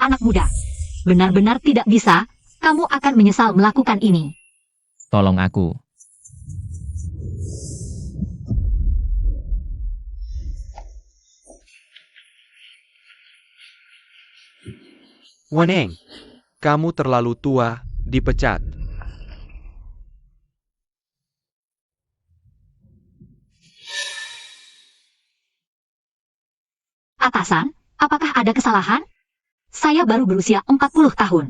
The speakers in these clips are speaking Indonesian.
anak muda. Benar-benar tidak bisa, kamu akan menyesal melakukan ini. Tolong aku. Weneng, kamu terlalu tua, dipecat. Atasan, apakah ada kesalahan? Saya baru berusia 40 tahun.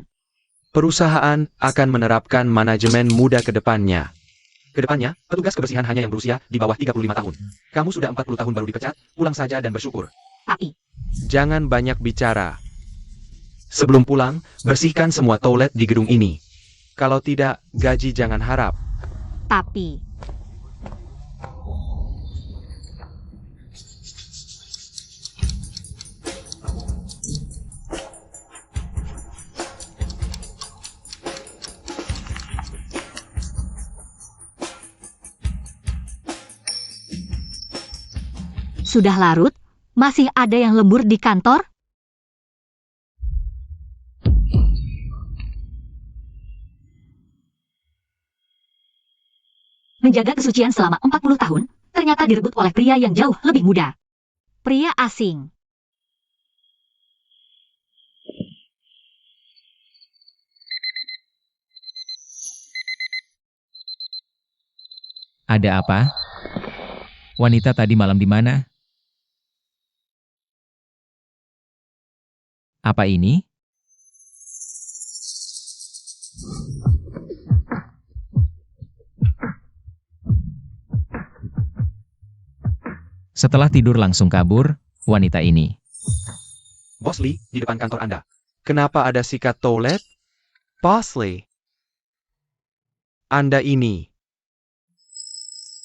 Perusahaan akan menerapkan manajemen muda ke depannya. Kedepannya, petugas kebersihan hanya yang berusia di bawah 35 tahun. Kamu sudah 40 tahun baru dipecat, pulang saja dan bersyukur. Tapi, Jangan banyak bicara. Sebelum pulang, bersihkan semua toilet di gedung ini. Kalau tidak, gaji jangan harap. tapi, sudah larut? Masih ada yang lembur di kantor? Menjaga kesucian selama 40 tahun, ternyata direbut oleh pria yang jauh lebih muda. Pria asing. Ada apa? Wanita tadi malam di mana? Apa ini? Setelah tidur langsung kabur, wanita ini. Bos Lee, di depan kantor Anda. Kenapa ada sikat toilet? Boss Lee. Anda ini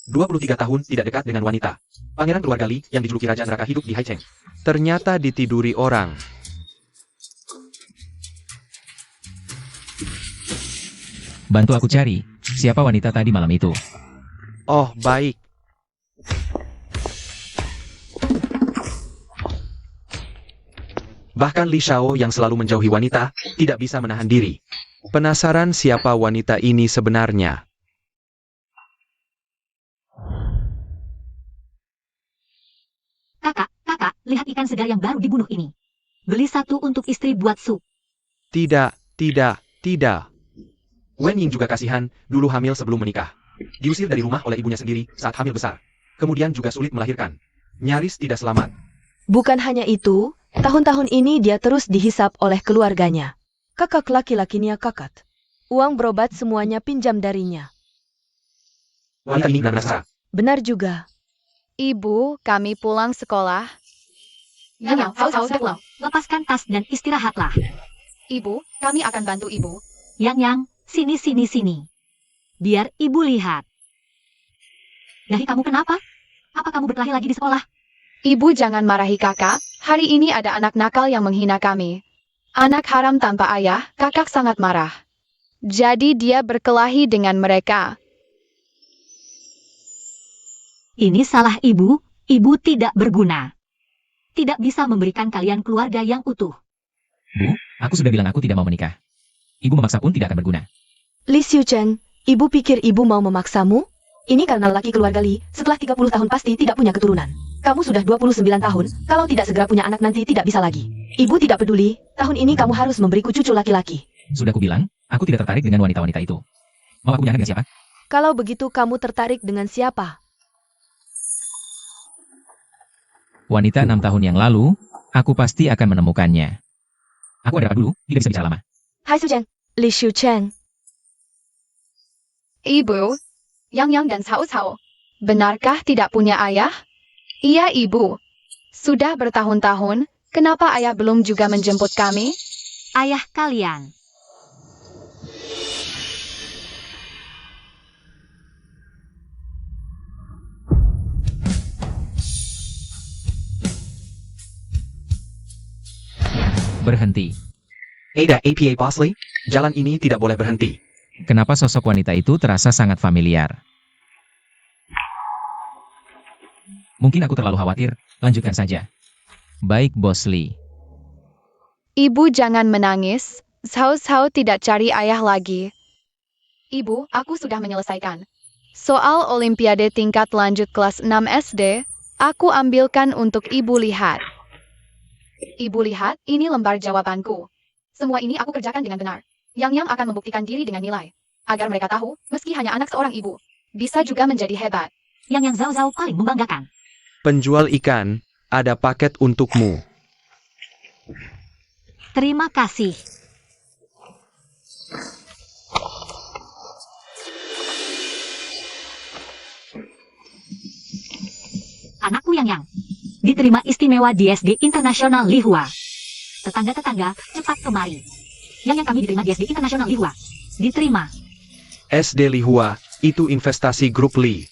23 tahun tidak dekat dengan wanita. Pangeran keluarga Lee yang dijuluki Raja Neraka hidup di Haicheng. Ternyata ditiduri orang. Bantu aku cari, siapa wanita tadi malam itu? Oh, baik. Bahkan Li Xiao yang selalu menjauhi wanita, tidak bisa menahan diri. Penasaran siapa wanita ini sebenarnya? Kakak, lihat ikan segar yang baru dibunuh ini. Beli satu untuk istri buat sup. Tidak. Wen Ying juga kasihan, dulu hamil sebelum menikah. Diusir dari rumah oleh ibunya sendiri saat hamil besar. Kemudian juga sulit melahirkan. Nyaris tidak selamat. Bukan hanya itu, tahun-tahun ini dia terus dihisap oleh keluarganya. Kakak laki-lakinya kakat. Uang berobat semuanya pinjam darinya. Wanita ini benar-benar. Benar juga. Ibu, kami pulang sekolah. Yang pulang. Lepaskan tas dan istirahatlah. Ibu, kami akan bantu ibu. Yang, sini. Biar ibu lihat. Dahi kamu kenapa? Apa kamu berkelahi lagi di sekolah? Ibu jangan marahi kakak, hari ini ada anak nakal yang menghina kami. Anak haram tanpa ayah, kakak sangat marah. Jadi dia berkelahi dengan mereka. Ini salah ibu tidak berguna. Tidak bisa memberikan kalian keluarga yang utuh. Bu, aku sudah bilang aku tidak mau menikah. Ibu memaksa pun tidak akan berguna. Li Xiuchen, ibu pikir ibu mau memaksamu? Ini karena laki keluarga Li, setelah 30 tahun pasti tidak punya keturunan. Kamu sudah 29 tahun, kalau tidak segera punya anak nanti tidak bisa lagi. Ibu tidak peduli, tahun ini kamu harus memberiku cucu laki-laki. Sudah aku bilang, aku tidak tertarik dengan wanita-wanita itu. Mau aku punya anak dengan siapa? Kalau begitu kamu tertarik dengan siapa? Wanita 6 tahun yang lalu, aku pasti akan menemukannya. Aku ada apa dulu, tidak bisa bicara lama. Hai Sujen, Li Xiuchen. Ibu, Yang dan Cao, benarkah tidak punya ayah? Iya ibu. Sudah bertahun-tahun, kenapa ayah belum juga menjemput kami? Ayah kalian. Berhenti. Ada APA Boss Lee, jalan ini tidak boleh berhenti. Kenapa sosok wanita itu terasa sangat familiar? Mungkin aku terlalu khawatir, lanjutkan saja. Baik, Bos Lee. Ibu jangan menangis, Zhao tidak cari ayah lagi. Ibu, aku sudah menyelesaikan. Soal Olimpiade tingkat lanjut kelas 6 SD, aku ambilkan untuk Ibu lihat. Ibu lihat, ini lembar jawabanku. Semua ini aku kerjakan dengan benar. Yang akan membuktikan diri dengan nilai. Agar mereka tahu, meski hanya anak seorang ibu, bisa juga menjadi hebat. Yang Zhao paling membanggakan. Penjual ikan, ada paket untukmu. Terima kasih. Anakku Yang diterima istimewa di SD Internasional Lihua. Tetangga-tetangga, cepat kemari. Yang kami diterima di SD Internasional Lihua. Diterima. SD Lihua, itu investasi grup Li.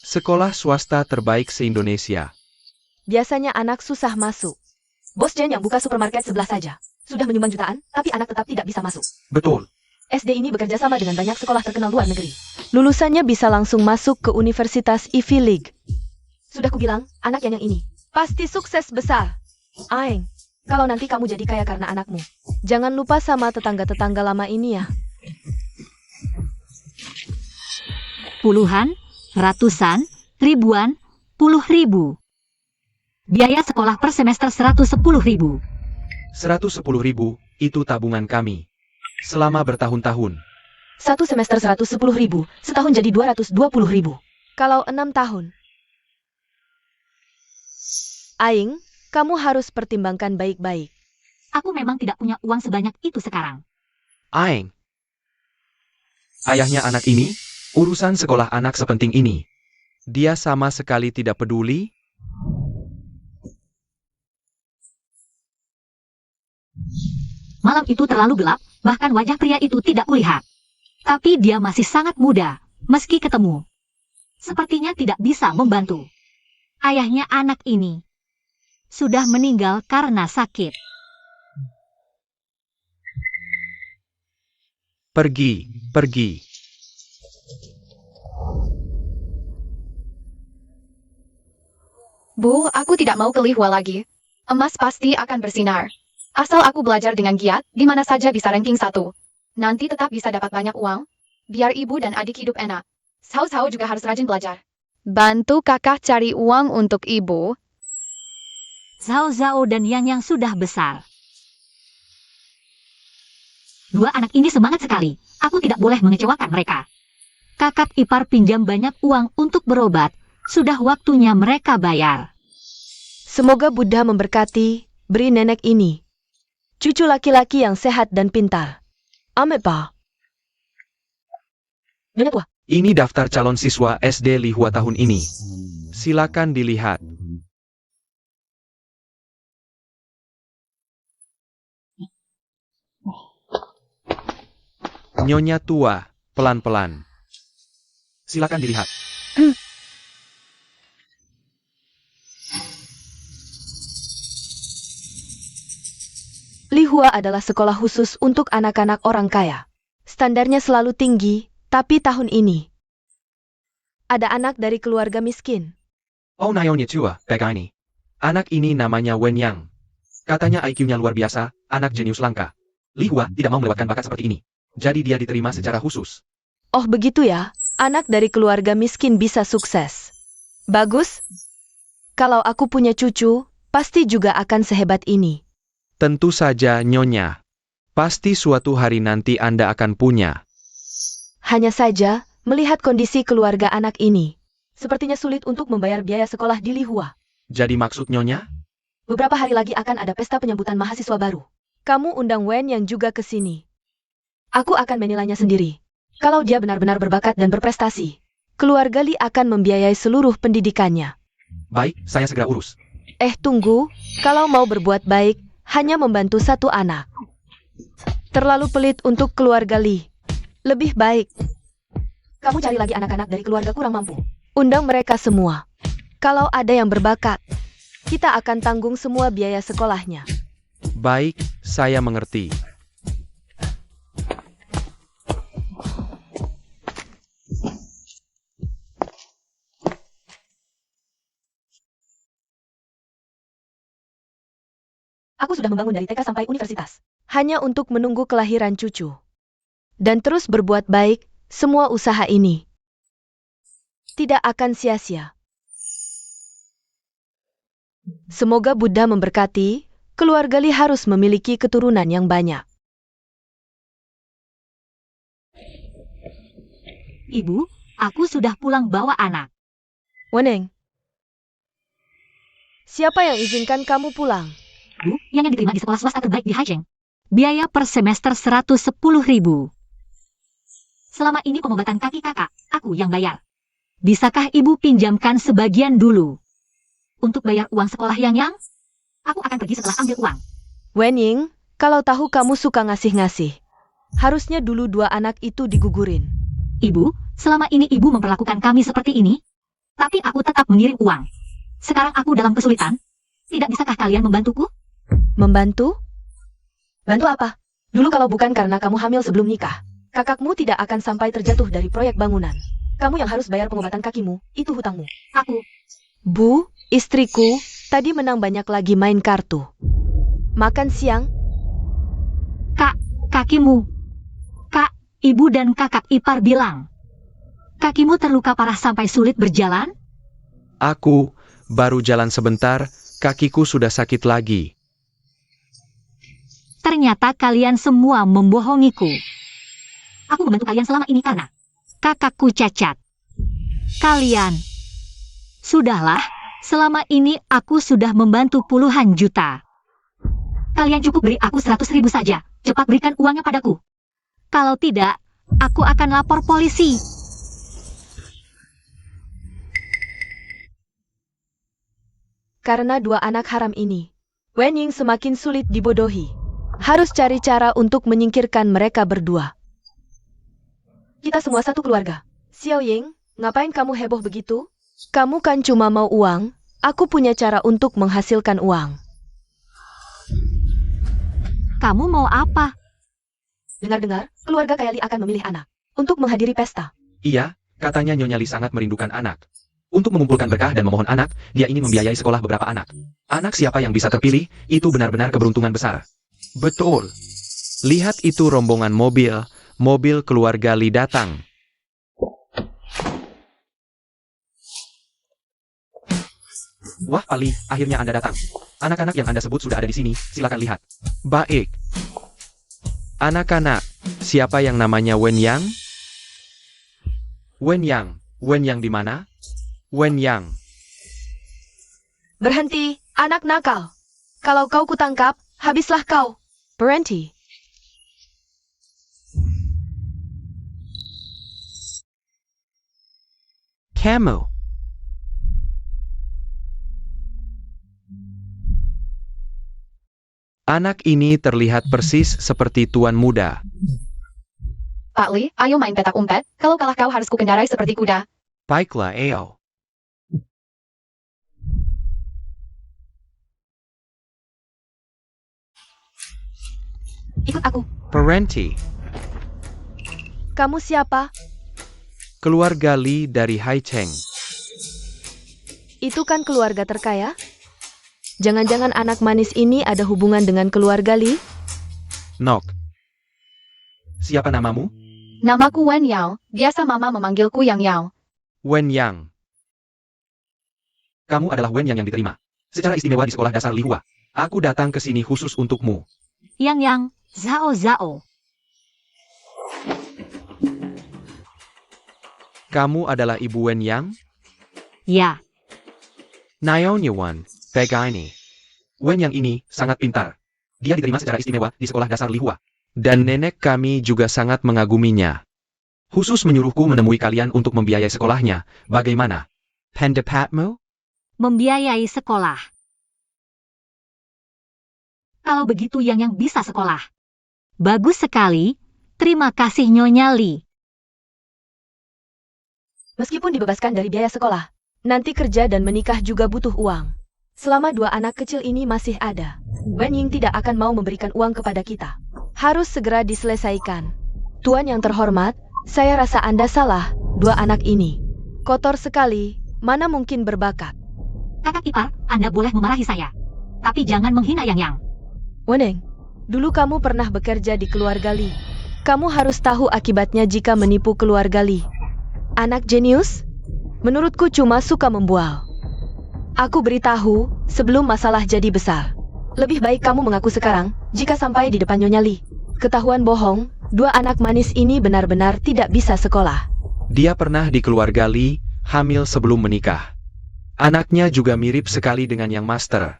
Sekolah swasta terbaik se-Indonesia. Biasanya anak susah masuk. Bos Jen yang buka supermarket sebelah saja. Sudah menyumbang jutaan, tapi anak tetap tidak bisa masuk. Betul. SD ini bekerja sama dengan banyak sekolah terkenal luar negeri. Lulusannya bisa langsung masuk ke Universitas Ivy League. Sudah kubilang, anak yang ini pasti sukses besar. Aing, kalau nanti kamu jadi kaya karena anakmu, jangan lupa sama tetangga-tetangga lama ini ya. Puluhan, ratusan, ribuan, 10.000. Biaya sekolah per semester 110.000. 110.000, itu tabungan kami. Selama bertahun-tahun. Satu semester 110.000, setahun jadi 220.000. Kalau 6 tahun. Aing, kamu harus pertimbangkan baik-baik. Aku memang tidak punya uang sebanyak itu sekarang. Aing. Ayahnya anak ini, urusan sekolah anak sepenting ini. Dia sama sekali tidak peduli. Malam itu terlalu gelap, bahkan wajah pria itu tidak kulihat. Tapi dia masih sangat muda, meski ketemu. Sepertinya tidak bisa membantu. Ayahnya anak ini sudah meninggal karena sakit. Pergi. Bu, aku tidak mau ke Lihua lagi. Emas pasti akan bersinar. Asal aku belajar dengan giat, di mana saja bisa ranking 1. Nanti tetap bisa dapat banyak uang. Biar ibu dan adik hidup enak. Zhao juga harus rajin belajar. Bantu kakak cari uang untuk ibu. Zhao dan Yang sudah besar. Dua anak ini semangat sekali. Aku tidak boleh mengecewakan mereka. Kakak ipar pinjam banyak uang untuk berobat. Sudah waktunya mereka bayar. Semoga Buddha memberkati, beri nenek ini cucu laki-laki yang sehat dan pintar. Amin, Pak. Nyonya tua. Ini daftar calon siswa SD Lihua tahun ini. Silakan dilihat. Nyonya tua, pelan-pelan. Silakan dilihat. Lihua adalah sekolah khusus untuk anak-anak orang kaya. Standarnya selalu tinggi, tapi tahun ini ada anak dari keluarga miskin. Oh Nyonya tua, ini. Anak ini namanya Wen Yang. Katanya IQ-nya luar biasa, anak jenius langka. Lihua tidak mau melewatkan bakat seperti ini. Jadi dia diterima secara khusus. Oh begitu ya, anak dari keluarga miskin bisa sukses. Bagus. Kalau aku punya cucu, pasti juga akan sehebat ini. Tentu saja Nyonya. Pasti suatu hari nanti Anda akan punya. Hanya saja, melihat kondisi keluarga anak ini, sepertinya sulit untuk membayar biaya sekolah di Lihua. Jadi maksud Nyonya? Beberapa hari lagi akan ada pesta penyambutan mahasiswa baru. Kamu undang Wen yang juga ke sini. Aku akan menilainya sendiri. Kalau dia benar-benar berbakat dan berprestasi, keluarga Li akan membiayai seluruh pendidikannya. Baik, saya segera urus. Tunggu, kalau mau berbuat baik, hanya membantu satu anak. Terlalu pelit untuk keluarga Li. Lebih baik kamu cari lagi anak-anak dari keluarga kurang mampu. Undang mereka semua. Kalau ada yang berbakat, kita akan tanggung semua biaya sekolahnya. Baik, saya mengerti. Aku sudah membangun dari TK sampai universitas. Hanya untuk menunggu kelahiran cucu. Dan terus berbuat baik, semua usaha ini tidak akan sia-sia. Semoga Buddha memberkati, keluarga Lee harus memiliki keturunan yang banyak. Ibu, aku sudah pulang bawa anak. Weneng, siapa yang izinkan kamu pulang? Bu, yang diterima di sekolah swasta terbaik di Haicheng. Biaya per semester 110.000. Selama ini pengobatan kaki kakak, aku yang bayar. Bisakah ibu pinjamkan sebagian dulu? Untuk bayar uang sekolah Yang, aku akan pergi setelah ambil uang. Wenying, kalau tahu kamu suka ngasih-ngasih, harusnya dulu 2 anak itu digugurin. Ibu, selama ini ibu memperlakukan kami seperti ini, tapi aku tetap mengirim uang. Sekarang aku dalam kesulitan. Tidak bisakah kalian membantuku? Membantu? Bantu apa? Dulu kalau bukan karena kamu hamil sebelum nikah, kakakmu tidak akan sampai terjatuh dari proyek bangunan. Kamu yang harus bayar pengobatan kakimu, itu hutangmu. Aku. Bu, istriku, tadi menang banyak lagi main kartu. Makan siang? Kakimu. Kak, ibu dan kakak ipar bilang. Kakimu terluka parah sampai sulit berjalan? Aku baru jalan sebentar, kakiku sudah sakit lagi. Ternyata kalian semua membohongiku. Aku membantu kalian selama ini karena kakakku cacat. Kalian. Sudahlah, selama ini aku sudah membantu puluhan juta. Kalian cukup beri aku 100.000 saja. Cepat berikan uangnya padaku. Kalau tidak, aku akan lapor polisi. Karena 2 anak haram ini, Wenying semakin sulit dibodohi. Harus cari cara untuk menyingkirkan mereka berdua. Kita semua satu keluarga. Xiao Ying, ngapain kamu heboh begitu? Kamu kan cuma mau uang, aku punya cara untuk menghasilkan uang. Kamu mau apa? Dengar-dengar, keluarga kaya Lee akan memilih anak untuk menghadiri pesta. Iya, katanya Nyonya Lee sangat merindukan anak. Untuk mengumpulkan berkah dan memohon anak, dia ingin membiayai sekolah beberapa anak. Anak siapa yang bisa terpilih, itu benar-benar keberuntungan besar. Betul. Lihat itu rombongan mobil keluarga Lee datang. Wah, Pak Lee, akhirnya Anda datang. Anak-anak yang Anda sebut sudah ada di sini, silakan lihat. Baik. Anak-anak, siapa yang namanya Wen Yang? Wen Yang di mana? Wen Yang. Berhenti, anak nakal. Kalau kau kutangkap, habislah kau. Berhenti. Kamu. Anak ini terlihat persis seperti tuan muda. Pak Lee, ayo main petak umpet. Kalau kalah kau harus kukendarai seperti kuda. Baiklah, ayo. Ikut aku. Parenti, Kamu siapa? keluarga Lee dari Haicheng. Itu kan keluarga terkaya? Jangan-jangan anak manis ini ada hubungan dengan keluarga Lee? Nok. Siapa namamu? Namaku Wen Yao. Biasa mama memanggilku Yang Yao. Wen Yang. Kamu adalah Wen Yang diterima secara istimewa di sekolah dasar Lihua. Aku datang ke sini khusus untukmu. Yang, Zhao. Kamu adalah ibu Wen Yang? Ya, Naonya Wan, Pega ini. Wen Yang ini sangat pintar. Dia diterima secara istimewa di sekolah dasar Lihua. Dan nenek kami juga sangat mengaguminya. Khusus menyuruhku menemui kalian untuk membiayai sekolahnya. Bagaimana? Pendapatmu? membiayai sekolah. Kalau begitu yang bisa sekolah. Bagus sekali. Terima kasih Nyonya Lee. Meskipun dibebaskan dari biaya sekolah, nanti kerja dan menikah juga butuh uang. Selama 2 anak kecil ini masih ada, Wen Ying tidak akan mau memberikan uang kepada kita. Harus segera diselesaikan. Tuan yang terhormat, saya rasa Anda salah. 2 anak ini kotor sekali, mana mungkin berbakat. Kakak ipar, Anda boleh memarahi saya. Tapi jangan menghina Yang. Weneng, dulu kamu pernah bekerja di keluarga Li. Kamu harus tahu akibatnya jika menipu keluarga Li. Anak jenius? Menurutku cuma suka membual. Aku beritahu sebelum masalah jadi besar. Lebih baik kamu mengaku sekarang, jika sampai di depan Nyonya Li. Ketahuan bohong, dua anak manis ini benar-benar tidak bisa sekolah. Dia pernah di keluarga Li, hamil sebelum menikah. Anaknya juga mirip sekali dengan yang master.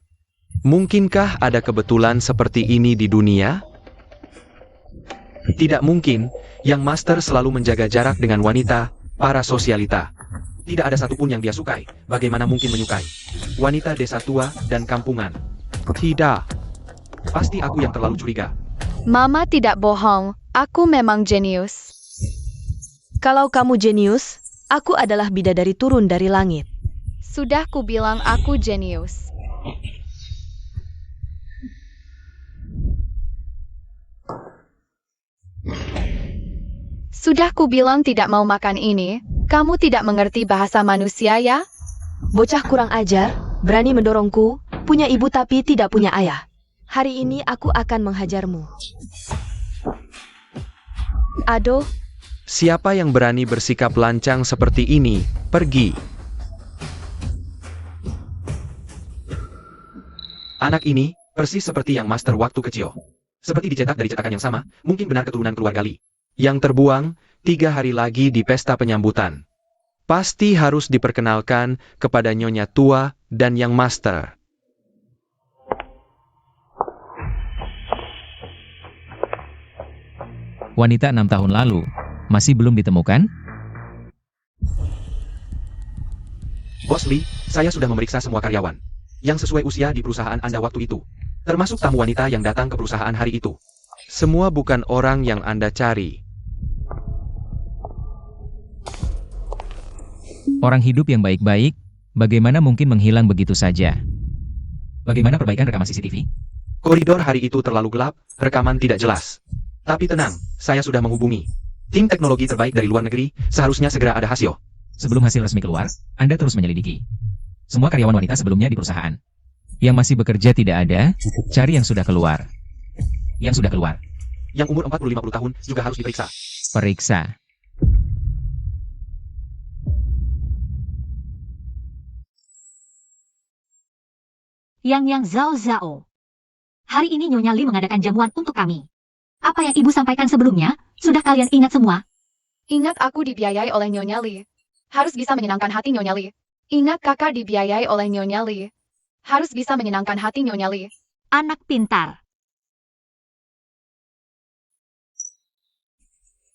Mungkinkah ada kebetulan seperti ini di dunia? Tidak mungkin, yang master selalu menjaga jarak dengan wanita, para sosialita. Tidak ada satupun yang dia sukai, bagaimana mungkin menyukai wanita desa tua dan kampungan? Tidak. Pasti aku yang terlalu curiga. Mama tidak bohong, aku memang jenius. Kalau kamu jenius, aku adalah bidadari turun dari langit. Sudah kubilang aku jenius. Sudah kubilang tidak mau makan ini. Kamu tidak mengerti bahasa manusia ya? Bocah kurang ajar, berani mendorongku, punya ibu tapi tidak punya ayah. Hari ini aku akan menghajarmu. Aduh, Siapa yang berani bersikap lancang seperti ini, pergi. Anak ini, persis seperti yang master waktu kecil. Seperti dicetak dari cetakan yang sama, mungkin benar keturunan keluarga Li. Yang terbuang, 3 hari lagi di pesta penyambutan. Pasti harus diperkenalkan kepada Nyonya tua dan yang master. Wanita 6 tahun lalu, masih belum ditemukan? Bos Li, saya sudah memeriksa semua karyawan yang sesuai usia di perusahaan Anda waktu itu. Termasuk tamu wanita yang datang ke perusahaan hari itu. Semua bukan orang yang Anda cari. Orang hidup yang baik-baik, bagaimana mungkin menghilang begitu saja? Bagaimana perbaikan rekaman CCTV? Koridor hari itu terlalu gelap, rekaman tidak jelas. Tapi tenang, saya sudah menghubungi tim teknologi terbaik dari luar negeri, seharusnya segera ada hasil. Sebelum hasil resmi keluar, Anda terus menyelidiki semua karyawan wanita sebelumnya di perusahaan. Yang masih bekerja tidak ada, cari yang sudah keluar. Yang sudah keluar. Yang umur 40-50 tahun juga harus diperiksa. Periksa. Yang Zhao Zhao. Hari ini Nyonya Li mengadakan jamuan untuk kami. Apa yang ibu sampaikan sebelumnya, sudah kalian ingat semua? Ingat aku dibiayai oleh Nyonya Li. Harus bisa menyenangkan hati Nyonya Li. Ingat kakak dibiayai oleh Nyonya Li. Harus bisa menyenangkan hati Nyonya Li. Anak pintar.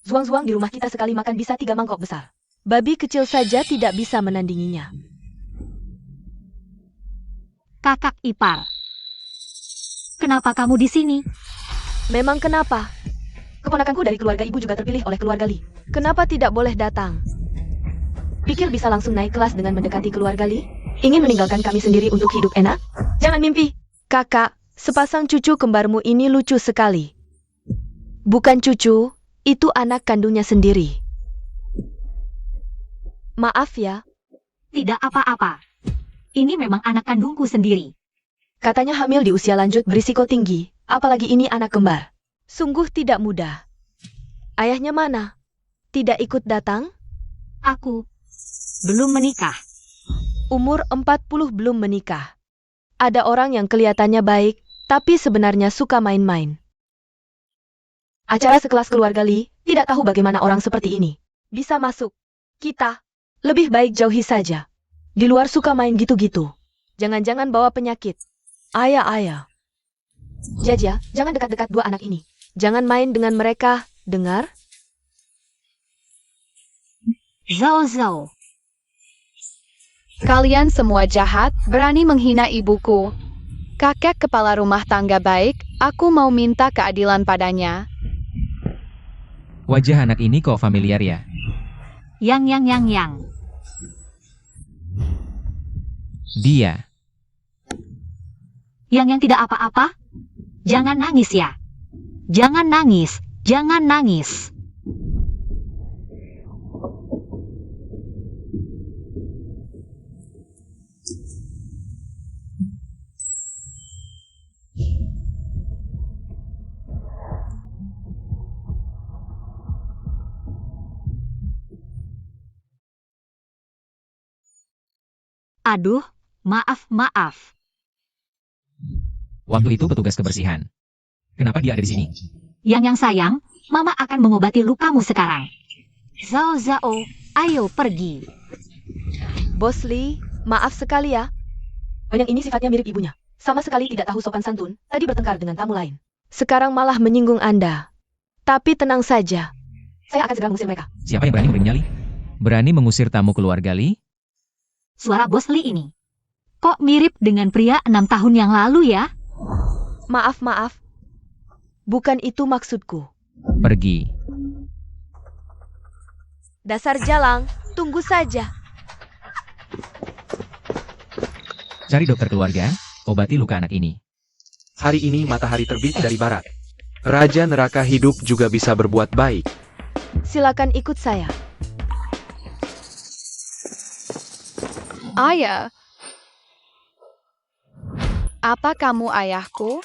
zuang-zuang di rumah kita sekali makan bisa 3 mangkok besar. Babi kecil saja tidak bisa menandinginya. Kakak ipar. Kenapa kamu di sini? Memang kenapa? Keponakanku dari keluarga ibu juga terpilih oleh keluarga Li. Kenapa tidak boleh datang? Pikir bisa langsung naik kelas dengan mendekati keluarga Li? Ingin meninggalkan kami sendiri untuk hidup enak? Jangan mimpi. Kakak, sepasang cucu kembarmu ini lucu sekali. Bukan cucu, itu anak kandungnya sendiri. Maaf ya. Tidak apa-apa. Ini memang anak kandungku sendiri. Katanya hamil di usia lanjut berisiko tinggi, apalagi ini anak kembar. Sungguh tidak mudah. Ayahnya mana? Tidak ikut datang? Aku belum menikah. Umur 40 belum menikah. Ada orang yang kelihatannya baik, tapi sebenarnya suka main-main. Acara sekelas keluarga Li, tidak tahu bagaimana orang seperti ini bisa masuk. Kita lebih baik jauhi saja. Di luar suka main gitu-gitu. Jangan-jangan bawa penyakit. Ayah. Jaja, jangan dekat-dekat dua anak ini. Jangan main dengan mereka, dengar? Zhao Zhao. Kalian semua jahat, berani menghina ibuku. Kakek kepala rumah tangga baik, aku mau minta keadilan padanya. Wajah anak ini kok familiar ya? Yang. Dia. Yang tidak apa-apa? Jangan nangis ya. Jangan nangis. Aduh, maaf. Waktu itu petugas kebersihan. Kenapa dia ada di sini? Yang sayang, Mama akan mengobati lukamu sekarang. Zhao, ayo pergi. Bos Lee, maaf sekali ya. Yang ini sifatnya mirip ibunya. Sama sekali tidak tahu sopan santun, tadi bertengkar dengan tamu lain. Sekarang malah menyinggung Anda. Tapi tenang saja. Saya akan segera mengusir mereka. Siapa yang berani memberi nyali? Berani mengusir tamu keluarga Lee? Suara Bos Lee ini. Kok mirip dengan pria 6 tahun yang lalu ya? Maaf. Bukan itu maksudku. Pergi. Dasar jalang, tunggu saja. Cari dokter keluarga, obati luka anak ini. Hari ini matahari terbit dari barat. Raja neraka hidup juga bisa berbuat baik. Silakan ikut saya. Ayah. Apa kamu ayahku?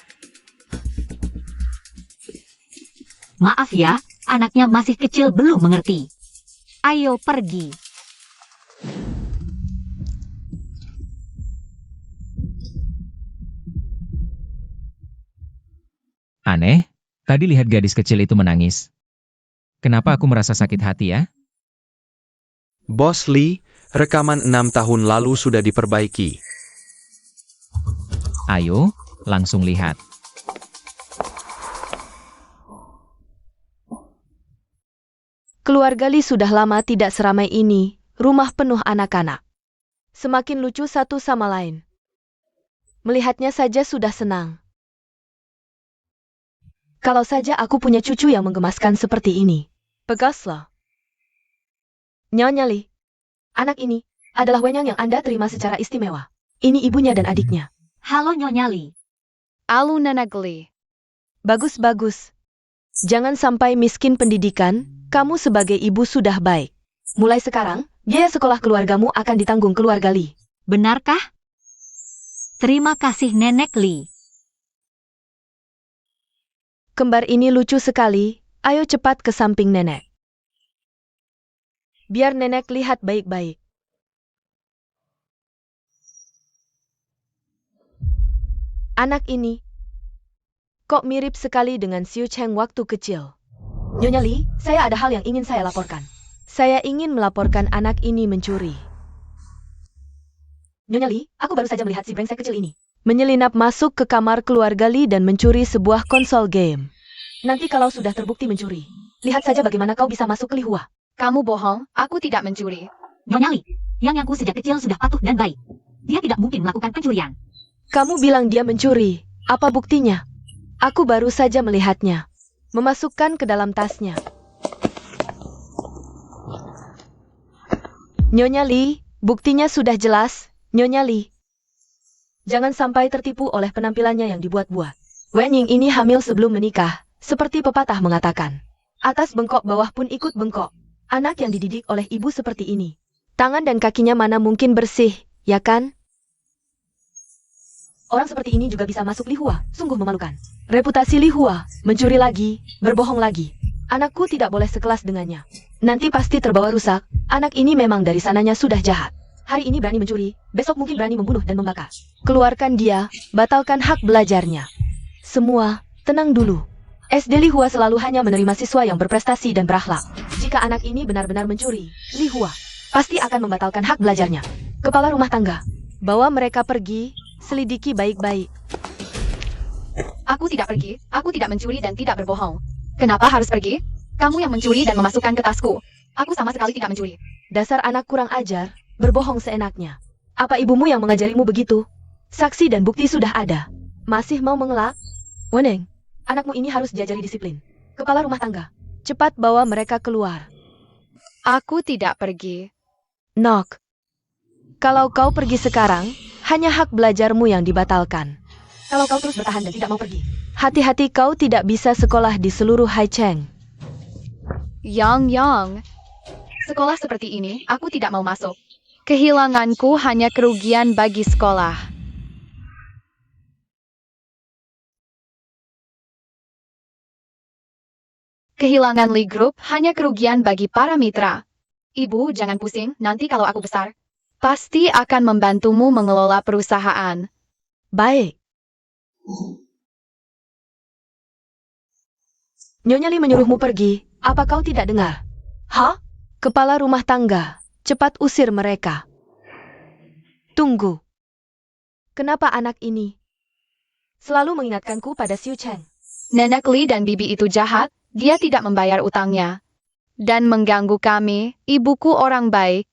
Maaf ya, anaknya masih kecil belum mengerti. Ayo pergi. Aneh, tadi lihat gadis kecil itu menangis. Kenapa aku merasa sakit hati ya? Bos Lee, rekaman 6 tahun lalu sudah diperbaiki. Ayo, langsung lihat. Keluarga Lee sudah lama tidak seramai ini, rumah penuh anak-anak. Semakin lucu satu sama lain. Melihatnya saja sudah senang. Kalau saja aku punya cucu yang menggemaskan seperti ini. Pegaslah. Nyonya Lee, anak ini adalah wenyang yang Anda terima secara istimewa. Ini ibunya dan adiknya. Halo Nyonya Lee. Alu Nenek Lee. Bagus. Jangan sampai miskin pendidikan, kamu sebagai ibu sudah baik. Mulai sekarang, biaya sekolah keluargamu akan ditanggung keluarga Lee. Benarkah? Terima kasih Nenek Lee. Kembar ini lucu sekali, ayo cepat ke samping nenek. Biar nenek lihat baik-baik. Anak ini, kok mirip sekali dengan Xiu Cheng waktu kecil. Nyonya Lee, saya ada hal yang ingin saya laporkan. Saya ingin melaporkan anak ini mencuri. Nyonya Lee, aku baru saja melihat si brengsek kecil ini menyelinap masuk ke kamar keluarga Lee dan mencuri sebuah konsol game. Nanti kalau sudah terbukti mencuri, lihat saja bagaimana kau bisa masuk ke Lihua. Kamu bohong, aku tidak mencuri. Nyonya Lee, Yangku sejak kecil sudah patuh dan baik. Dia tidak mungkin melakukan pencurian. Kamu bilang dia mencuri, apa buktinya? Aku baru saja melihatnya. Memasukkan ke dalam tasnya. Nyonya Lee, buktinya sudah jelas, Nyonya Lee. Jangan sampai tertipu oleh penampilannya yang dibuat-buat. Wen Ying ini hamil sebelum menikah, seperti pepatah mengatakan. Atas bengkok bawah pun ikut bengkok. Anak yang dididik oleh ibu seperti ini. Tangan dan kakinya mana mungkin bersih, ya kan? Orang seperti ini juga bisa masuk Lihua, sungguh memalukan. Reputasi Lihua, mencuri lagi, berbohong lagi. Anakku tidak boleh sekelas dengannya. Nanti pasti terbawa rusak, anak ini memang dari sananya sudah jahat. Hari ini berani mencuri, besok mungkin berani membunuh dan membakar. Keluarkan dia, batalkan hak belajarnya. Semua, tenang dulu. SD Lihua selalu hanya menerima siswa yang berprestasi dan berakhlak. Jika anak ini benar-benar mencuri, Lihua pasti akan membatalkan hak belajarnya. Kepala rumah tangga, bawa mereka pergi, selidiki baik-baik. Aku tidak pergi, aku tidak mencuri dan tidak berbohong. Kenapa harus pergi? Kamu yang mencuri dan memasukkan ke tasku. Aku sama sekali tidak mencuri. Dasar anak kurang ajar, berbohong seenaknya. Apa ibumu yang mengajarimu begitu? Saksi dan bukti sudah ada. Masih mau mengelak? Weneng, anakmu ini harus diajari disiplin. Kepala rumah tangga, cepat bawa mereka keluar. Aku tidak pergi. Nok, kalau kau pergi sekarang, hanya hak belajarmu yang dibatalkan. Kalau kau terus bertahan dan tidak mau pergi, hati-hati kau tidak bisa sekolah di seluruh Haicheng. Yang. Sekolah seperti ini, aku tidak mau masuk. Kehilanganku hanya kerugian bagi sekolah. Kehilangan Lee Group hanya kerugian bagi para mitra. Ibu, jangan pusing, nanti kalau aku besar, pasti akan membantumu mengelola perusahaan. Baik. Nyonya Li menyuruhmu pergi. Apa kau tidak dengar? Hah? Kepala rumah tangga. Cepat usir mereka. Tunggu. Kenapa anak ini selalu mengingatkanku pada Xiu Chen? Nenek Li dan bibi itu jahat, dia tidak membayar utangnya. Dan mengganggu kami, ibuku orang baik.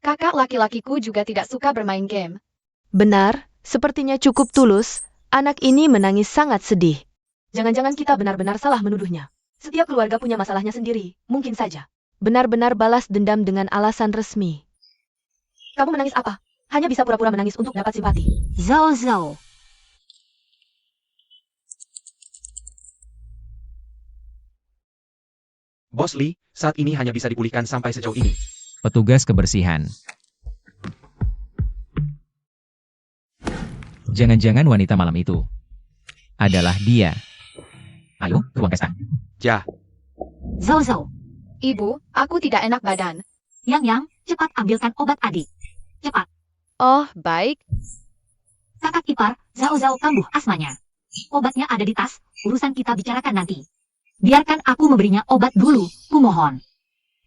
Kakak laki-lakiku juga tidak suka bermain game. Benar, sepertinya cukup tulus. Anak ini menangis sangat sedih. Jangan-jangan kita benar-benar salah menuduhnya. Setiap keluarga punya masalahnya sendiri, mungkin saja. Benar-benar balas dendam dengan alasan resmi. Kamu menangis apa? Hanya bisa pura-pura menangis untuk dapat simpati. Zhao Zhao. Bos Li, saat ini hanya bisa dipulihkan sampai sejauh ini. Petugas kebersihan. Jangan-jangan wanita malam itu adalah dia. Ayo, ke ruang pesta. Ja, Zhao Zhao. Ibu, aku tidak enak badan. Yang, cepat ambilkan obat adik. Cepat. Oh, baik. Kakak ipar, Zhao Zhao kambuh asmanya. Obatnya ada di tas, urusan kita bicarakan nanti. Biarkan aku memberinya obat dulu, kumohon.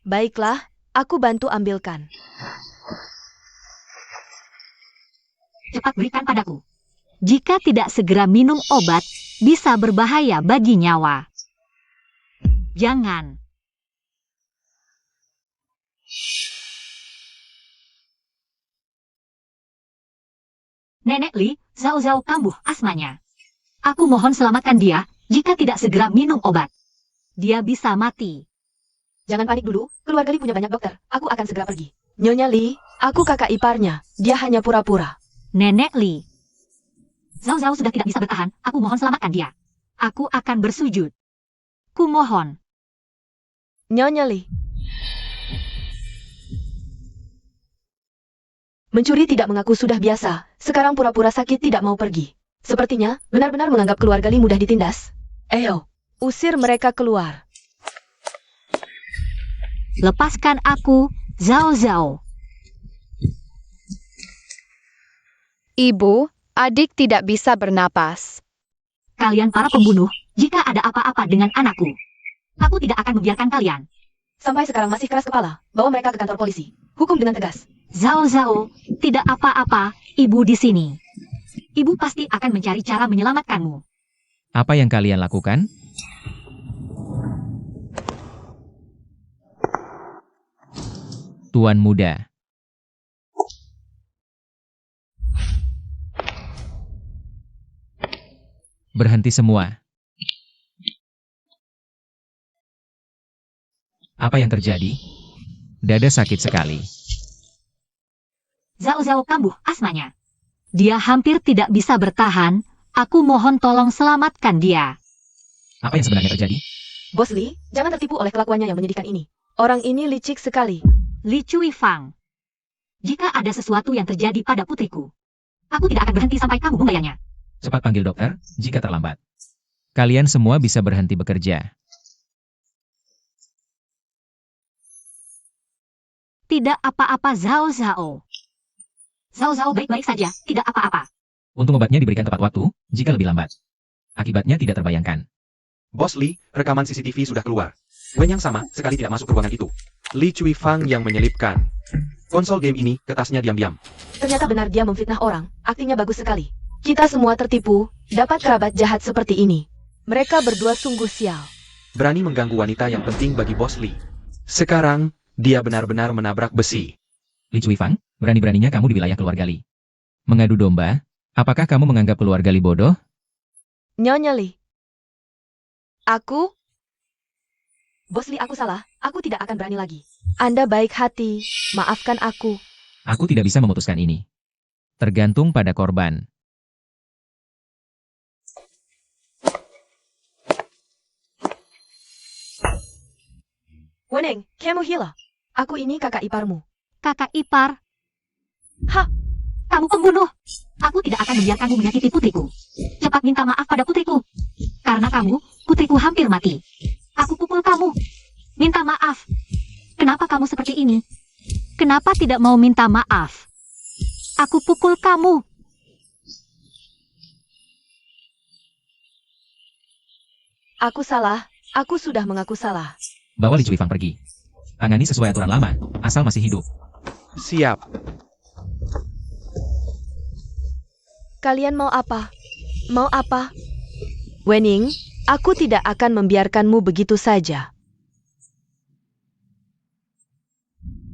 Baiklah, aku bantu ambilkan. Cepat berikan padaku. Jika tidak segera minum obat, bisa berbahaya bagi nyawa. Jangan. Nenek Li, Zhao Zhao kambuh asmanya. Aku mohon selamatkan dia, jika tidak segera minum obat. Dia bisa mati. Jangan panik dulu, keluarga Li punya banyak dokter. Aku akan segera pergi. Nyonya Li, aku kakak iparnya. Dia hanya pura-pura. Nenek Li. Zhao Zhao sudah tidak bisa bertahan, aku mohon selamatkan dia. Aku akan bersujud. Kumohon. Nyonya Li. Mencuri tidak mengaku sudah biasa, sekarang pura-pura sakit tidak mau pergi. Sepertinya, benar-benar menganggap keluarga Li mudah ditindas. Ayo, usir mereka keluar. Lepaskan aku, Zhao Zhao. Ibu, adik tidak bisa bernapas. Kalian para pembunuh, jika ada apa-apa dengan anakku, aku tidak akan membiarkan kalian. Sampai sekarang masih keras kepala, bawa mereka ke kantor polisi. Hukum dengan tegas. Zhao Zhao, tidak apa-apa, ibu di sini. Ibu pasti akan mencari cara menyelamatkanmu. Apa yang kalian lakukan? Tuan muda. Berhenti semua. Apa yang terjadi? Dada sakit sekali. Zhao Zhao kambuh asmanya. Dia hampir tidak bisa bertahan, aku mohon tolong selamatkan dia. Apa yang sebenarnya terjadi? Bos Li, jangan tertipu oleh kelakuannya yang menyedihkan ini. Orang ini licik sekali. Li Cui Fang. Jika ada sesuatu yang terjadi pada putriku, aku tidak akan berhenti sampai kamu membayarnya. Cepat panggil dokter, jika terlambat. Kalian semua bisa berhenti bekerja. Tidak apa-apa Zhao Zhao. Zhao Zhao baik-baik saja, tidak apa-apa. Untung obatnya diberikan tepat waktu, jika lebih lambat. Akibatnya tidak terbayangkan. Bos Li, rekaman CCTV sudah keluar. Wen yang sama sekali tidak masuk ke ruangan itu. Li Cui Fang yang menyelipkan konsol game ini ke tasnya diam-diam. Ternyata benar dia memfitnah orang, aktingnya bagus sekali. Kita semua tertipu, dapat kerabat jahat seperti ini. Mereka berdua sungguh sial. Berani mengganggu wanita yang penting bagi Bos Li. Sekarang, dia benar-benar menabrak besi. Li Cui Fang, berani-beraninya kamu di wilayah keluarga Li. Mengadu domba, apakah kamu menganggap keluarga Li bodoh? Nyonya Li. Aku? Bos Li, aku salah. Aku tidak akan berani lagi. Anda baik hati. Maafkan aku. Aku tidak bisa memutuskan ini. Tergantung pada korban. Weneng, kamu hilang. Aku ini kakak iparmu. Kakak ipar. Hah? Kamu pembunuh. Aku tidak akan membiarkanmu menyakiti putriku. Cepat minta maaf pada putriku. Karena kamu, putriku hampir mati. Aku pukul kamu. Minta maaf. Kenapa kamu seperti ini? Kenapa tidak mau minta maaf? Aku pukul kamu. Aku salah. Aku sudah mengaku salah. Bawa Li Cuifang pergi. Tangani sesuai aturan lama, asal masih hidup. Siap. Kalian mau apa? Mau apa? Wening, aku tidak akan membiarkanmu begitu saja.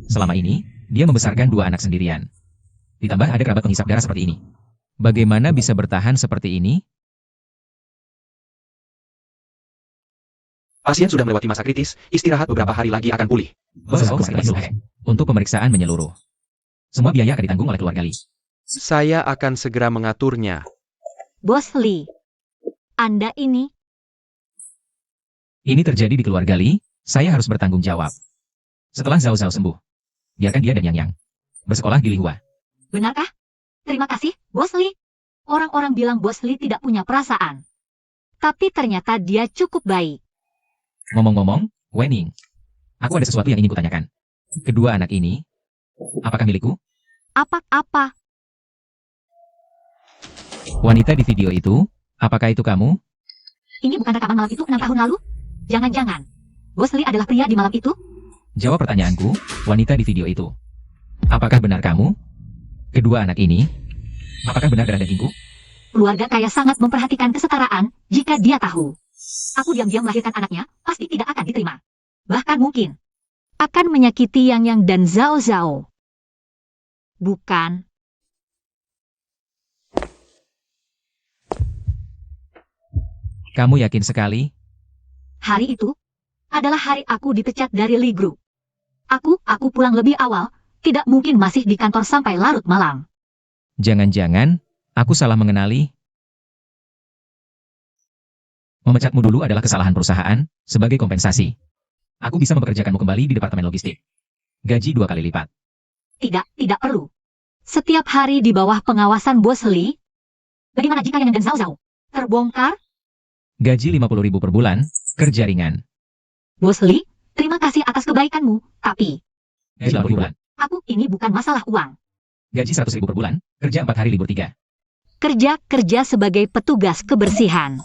Selama ini, dia membesarkan 2 anak sendirian. Ditambah ada kerabat penghisap darah seperti ini. Bagaimana bisa bertahan seperti ini? Pasien sudah melewati masa kritis, istirahat beberapa hari lagi akan pulih. Untuk pemeriksaan menyeluruh. Semua biaya akan ditanggung oleh keluarga Li. Saya akan segera mengaturnya. Bos Li, Anda ini Ini terjadi di keluarga Li, saya harus bertanggung jawab. Setelah Zhao Zhao sembuh, biarkan dia dan Yang Yang bersekolah di Lihua. benarkah? Terima kasih, Bos Li. Orang-orang bilang Bos Li tidak punya perasaan. Tapi ternyata dia cukup baik. Ngomong-ngomong, Wening, aku ada sesuatu yang ingin kutanyakan. Kedua anak ini, apakah milikku? Apa-apa? Wanita di video itu, apakah itu kamu? Ini bukan rekaman malam itu 6 tahun lalu? Jangan-jangan. Bos Li adalah pria di malam itu? Jawab pertanyaanku, wanita di video itu. Apakah benar kamu? Kedua anak ini, apakah benar darah dagingku? Keluarga kaya sangat memperhatikan kesetaraan jika dia tahu. Aku diam-diam melahirkan anaknya, pasti tidak akan diterima. Bahkan mungkin akan menyakiti Yang Yang dan Zhao Zhao. Bukan. Kamu yakin sekali? Hari itu adalah hari aku dipecat dari Li Group. Aku pulang lebih awal, tidak mungkin masih di kantor sampai larut malam. Jangan-jangan, aku salah mengenali. Memecatmu dulu adalah kesalahan perusahaan, sebagai kompensasi. Aku bisa mempekerjakanmu kembali di departemen logistik. Gaji 2 kali lipat. Tidak perlu. Setiap hari di bawah pengawasan Bos Li. Bagaimana jika Yang dan Zhao Zhao terbongkar? Gaji 50.000 per bulan, kerja ringan. Bos Li, terima kasih atas kebaikanmu, tapi Gaji 80 bulan. aku ini bukan masalah uang. Gaji 100.000 per bulan, kerja 4 hari libur 3. Kerja sebagai petugas kebersihan.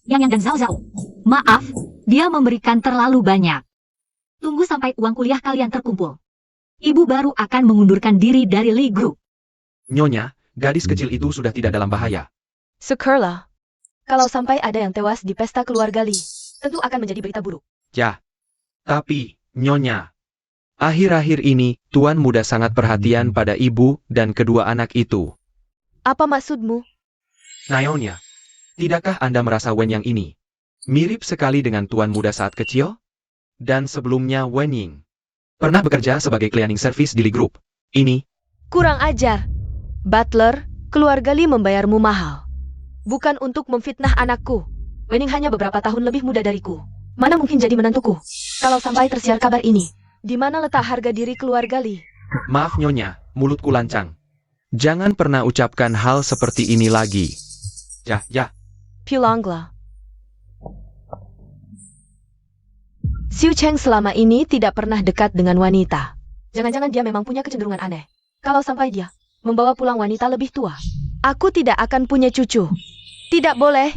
Yang dan Zhao Zhao. Maaf, dia memberikan terlalu banyak. Tunggu sampai uang kuliah kalian terkumpul. Ibu baru akan mengundurkan diri dari Li Group. Nyonya, gadis kecil itu sudah tidak dalam bahaya. Syukurlah. Kalau sampai ada yang tewas di pesta keluarga Li, tentu akan menjadi berita buruk. Ya. Tapi, Nyonya, akhir-akhir ini, Tuan Muda sangat perhatian pada ibu dan kedua anak itu. Apa maksudmu? Nyonya, tidakkah Anda merasa Wen Yang ini mirip sekali dengan Tuan Muda saat kecil? Dan sebelumnya Wen Ying pernah bekerja sebagai cleaning service di Li Group. Ini, Kurang ajar. Butler, keluarga Li membayarmu mahal. Bukan untuk memfitnah anakku. Wening hanya beberapa tahun lebih muda dariku. Mana mungkin jadi menantuku? Kalau sampai tersiar kabar ini, di mana letak harga diri keluarga Li? maaf Nyonya, mulutku lancang. Jangan pernah ucapkan hal seperti ini lagi. Ya. Pulanglah. Xiu Cheng selama ini tidak pernah dekat dengan wanita. Jangan-jangan dia memang punya kecenderungan aneh. Kalau sampai dia membawa pulang wanita lebih tua, aku tidak akan punya cucu. Tidak boleh.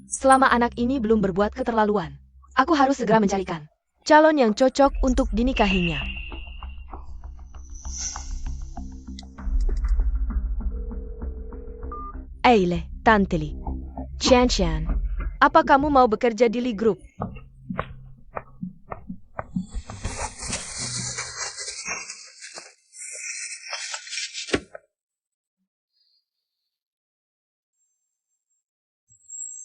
Selama anak ini belum berbuat keterlaluan, aku harus segera mencarikan calon yang cocok untuk dinikahinya. Eile, Tante Li. Chan, apa kamu mau bekerja di Li Group?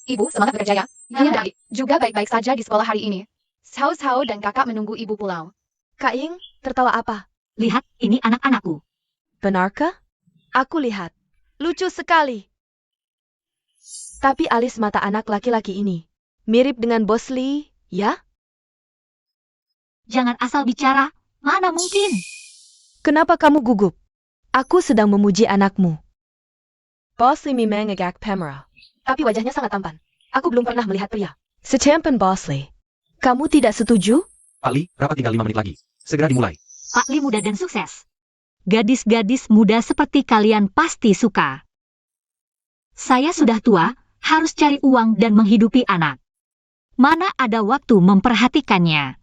Ibu, semangat bekerja ya. Dia dan adik juga baik-baik saja di sekolah hari ini. Zhao Zhao dan kakak menunggu ibu pulang. Kak Ying, tertawa apa? Lihat, ini anak-anakku. Benarkah? Aku lihat. Lucu sekali. Tapi alis mata anak laki-laki ini mirip dengan Bos Li, ya? Jangan asal bicara, mana mungkin? Kenapa kamu gugup? Aku sedang memuji anakmu. Bos Li memang agak pemarah. Tapi wajahnya sangat tampan. Aku belum pernah melihat pria secampan Bos Li. Kamu tidak setuju? Pak Li, rapat tinggal 5 menit lagi. Segera dimulai. Pak Li muda dan sukses. Gadis-gadis muda seperti kalian pasti suka. Saya sudah tua, harus cari uang dan menghidupi anak. Mana ada waktu memperhatikannya.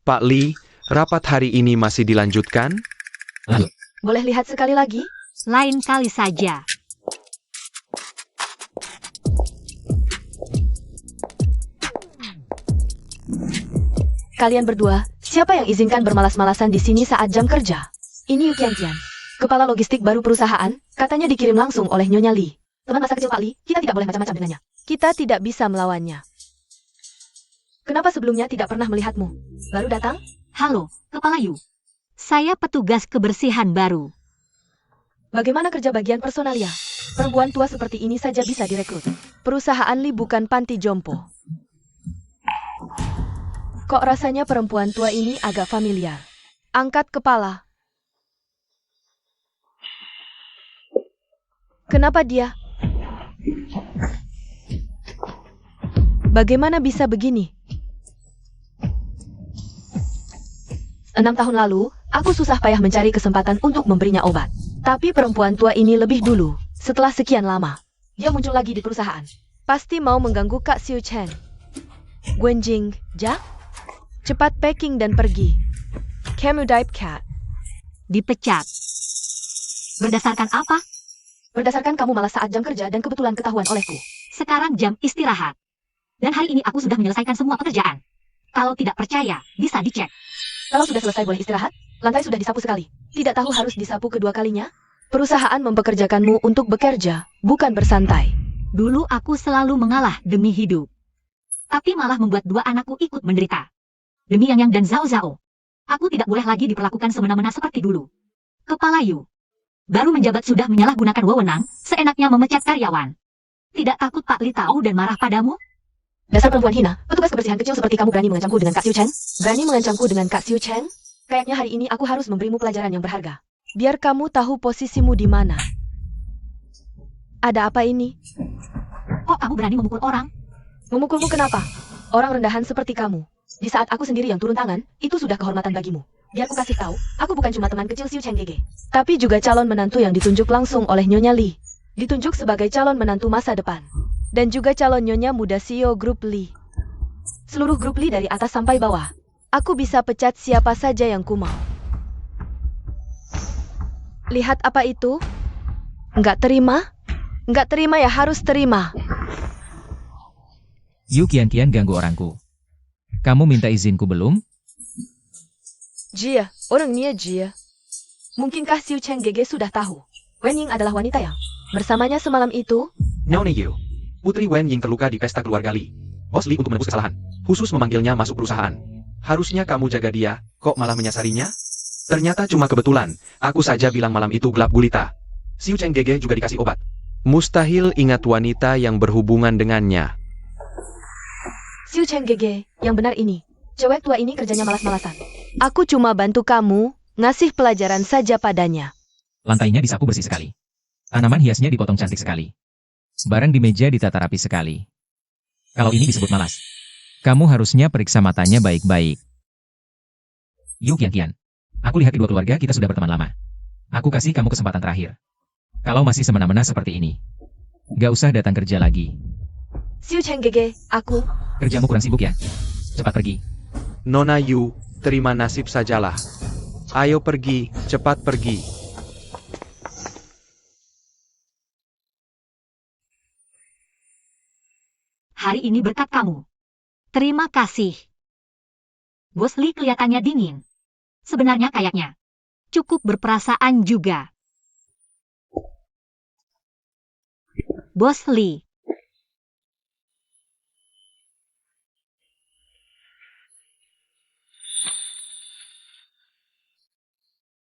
Pak Li, rapat hari ini masih dilanjutkan? Boleh lihat sekali lagi? Lain kali saja. Kalian berdua, siapa yang izinkan bermalas-malasan di sini saat jam kerja? Ini Yu Qianqian, kepala logistik baru perusahaan, katanya dikirim langsung oleh Nyonya Li. Teman masa kecil Pak Li, kita tidak boleh macam-macam dengannya. Kita tidak bisa melawannya. Kenapa sebelumnya tidak pernah melihatmu? Baru datang? Halo, Kepala Yu. Saya petugas kebersihan baru. Bagaimana kerja bagian personalia? Perempuan tua seperti ini saja bisa direkrut. Perusahaan Li bukan panti jompo. Kok rasanya perempuan tua ini agak familiar? Angkat kepala. Kenapa dia? Bagaimana bisa begini? 6 tahun lalu, aku susah payah mencari kesempatan untuk memberinya obat. Tapi perempuan tua ini lebih dulu, setelah sekian lama. Dia muncul lagi di perusahaan. Pasti mau mengganggu Kak Xiu Chen. Guanjing, Jack? Cepat packing dan pergi. Kamu dive cat. Dipecat. Berdasarkan apa? Berdasarkan kamu malas saat jam kerja dan kebetulan ketahuan olehku. Sekarang jam istirahat. Dan hari ini aku sudah menyelesaikan semua pekerjaan. Kalau tidak percaya, bisa dicek. Kalau sudah selesai boleh istirahat, lantai sudah disapu sekali. Tidak tahu harus disapu kedua kalinya? Perusahaan mempekerjakanmu untuk bekerja, bukan bersantai. Dulu aku selalu mengalah demi hidup. Tapi malah membuat dua anakku ikut menderita. Demi Yang dan Zhao Zhao. Aku tidak boleh lagi diperlakukan semena-mena seperti dulu. Kepala Yu. Baru menjabat sudah menyalahgunakan wewenang, seenaknya memecat karyawan. Tidak takut Pak Li tahu dan marah padamu? Dasar perempuan hina, petugas kebersihan kecil seperti kamu berani mengancamku dengan Kak Xiu Chen? Berani mengancamku dengan Kak Xiu Chen? Kayaknya hari ini aku harus memberimu pelajaran yang berharga. Biar kamu tahu posisimu di mana. Ada apa ini? Kok kamu berani memukul orang? Memukulmu kenapa? Orang rendahan seperti kamu. Di saat aku sendiri yang turun tangan, itu sudah kehormatan bagimu. Biar aku kasih tahu, aku bukan cuma teman kecil Xiu Chen Gege, tapi juga calon menantu yang ditunjuk langsung oleh Nyonya Li. Ditunjuk sebagai calon menantu masa depan. Dan juga calon nyonya muda CEO grup Li. Seluruh grup Li dari atas sampai bawah. Aku bisa pecat siapa saja yang ku mau. Lihat apa itu? Nggak terima? Nggak terima ya harus terima. Yu Qianqian ganggu orangku. Kamu minta izinku belum? Jia, orangnya Jia. Mungkinkah Xiu Chen Gege sudah tahu? Wen Ying adalah wanita yang bersamanya semalam itu? Nyonya Yu. Putri Wen Ying terluka di pesta keluarga Li. Bos Li untuk menebus kesalahan, khusus memanggilnya masuk perusahaan. Harusnya kamu jaga dia, kok malah menyasarinya? Ternyata cuma kebetulan, aku saja bilang malam itu gelap gulita. Xiu Chen Gege juga dikasih obat. Mustahil ingat wanita yang berhubungan dengannya. Xiu Chen Gege, yang benar ini. Cewek tua ini kerjanya malas-malasan. Aku cuma bantu kamu, ngasih pelajaran saja padanya. Lantainya disapu bersih sekali. Tanaman hiasnya dipotong cantik sekali. Barang di meja ditata rapi sekali. Kalau ini disebut malas. Kamu harusnya periksa matanya baik-baik. Yu Qianqian. Aku lihat kedua keluarga kita sudah berteman lama. Aku kasih kamu kesempatan terakhir. Kalau masih semena-mena seperti ini, gak usah datang kerja lagi. Xiu Chen Gege, aku... Kerjamu kurang sibuk ya? Cepat pergi. Nona Yu, terima nasib sajalah. Ayo pergi, cepat pergi. Hari ini berkat kamu. Terima kasih. Bos Li kelihatannya dingin. Sebenarnya kayaknya cukup berperasaan juga. Bos Li.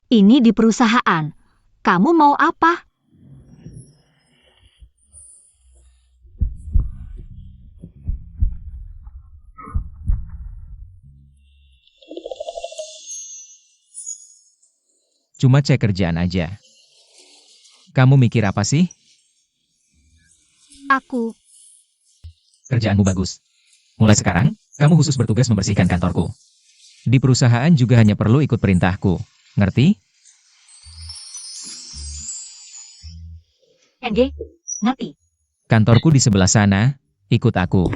Ini di perusahaan. Kamu mau apa? Cuma cek kerjaan aja. Kamu mikir apa sih? Aku. Kerjaanmu bagus. Mulai sekarang, kamu khusus bertugas membersihkan kantorku. Di perusahaan juga hanya perlu ikut perintahku. Ngerti? NG, ngerti. Kantorku di sebelah sana, ikut aku.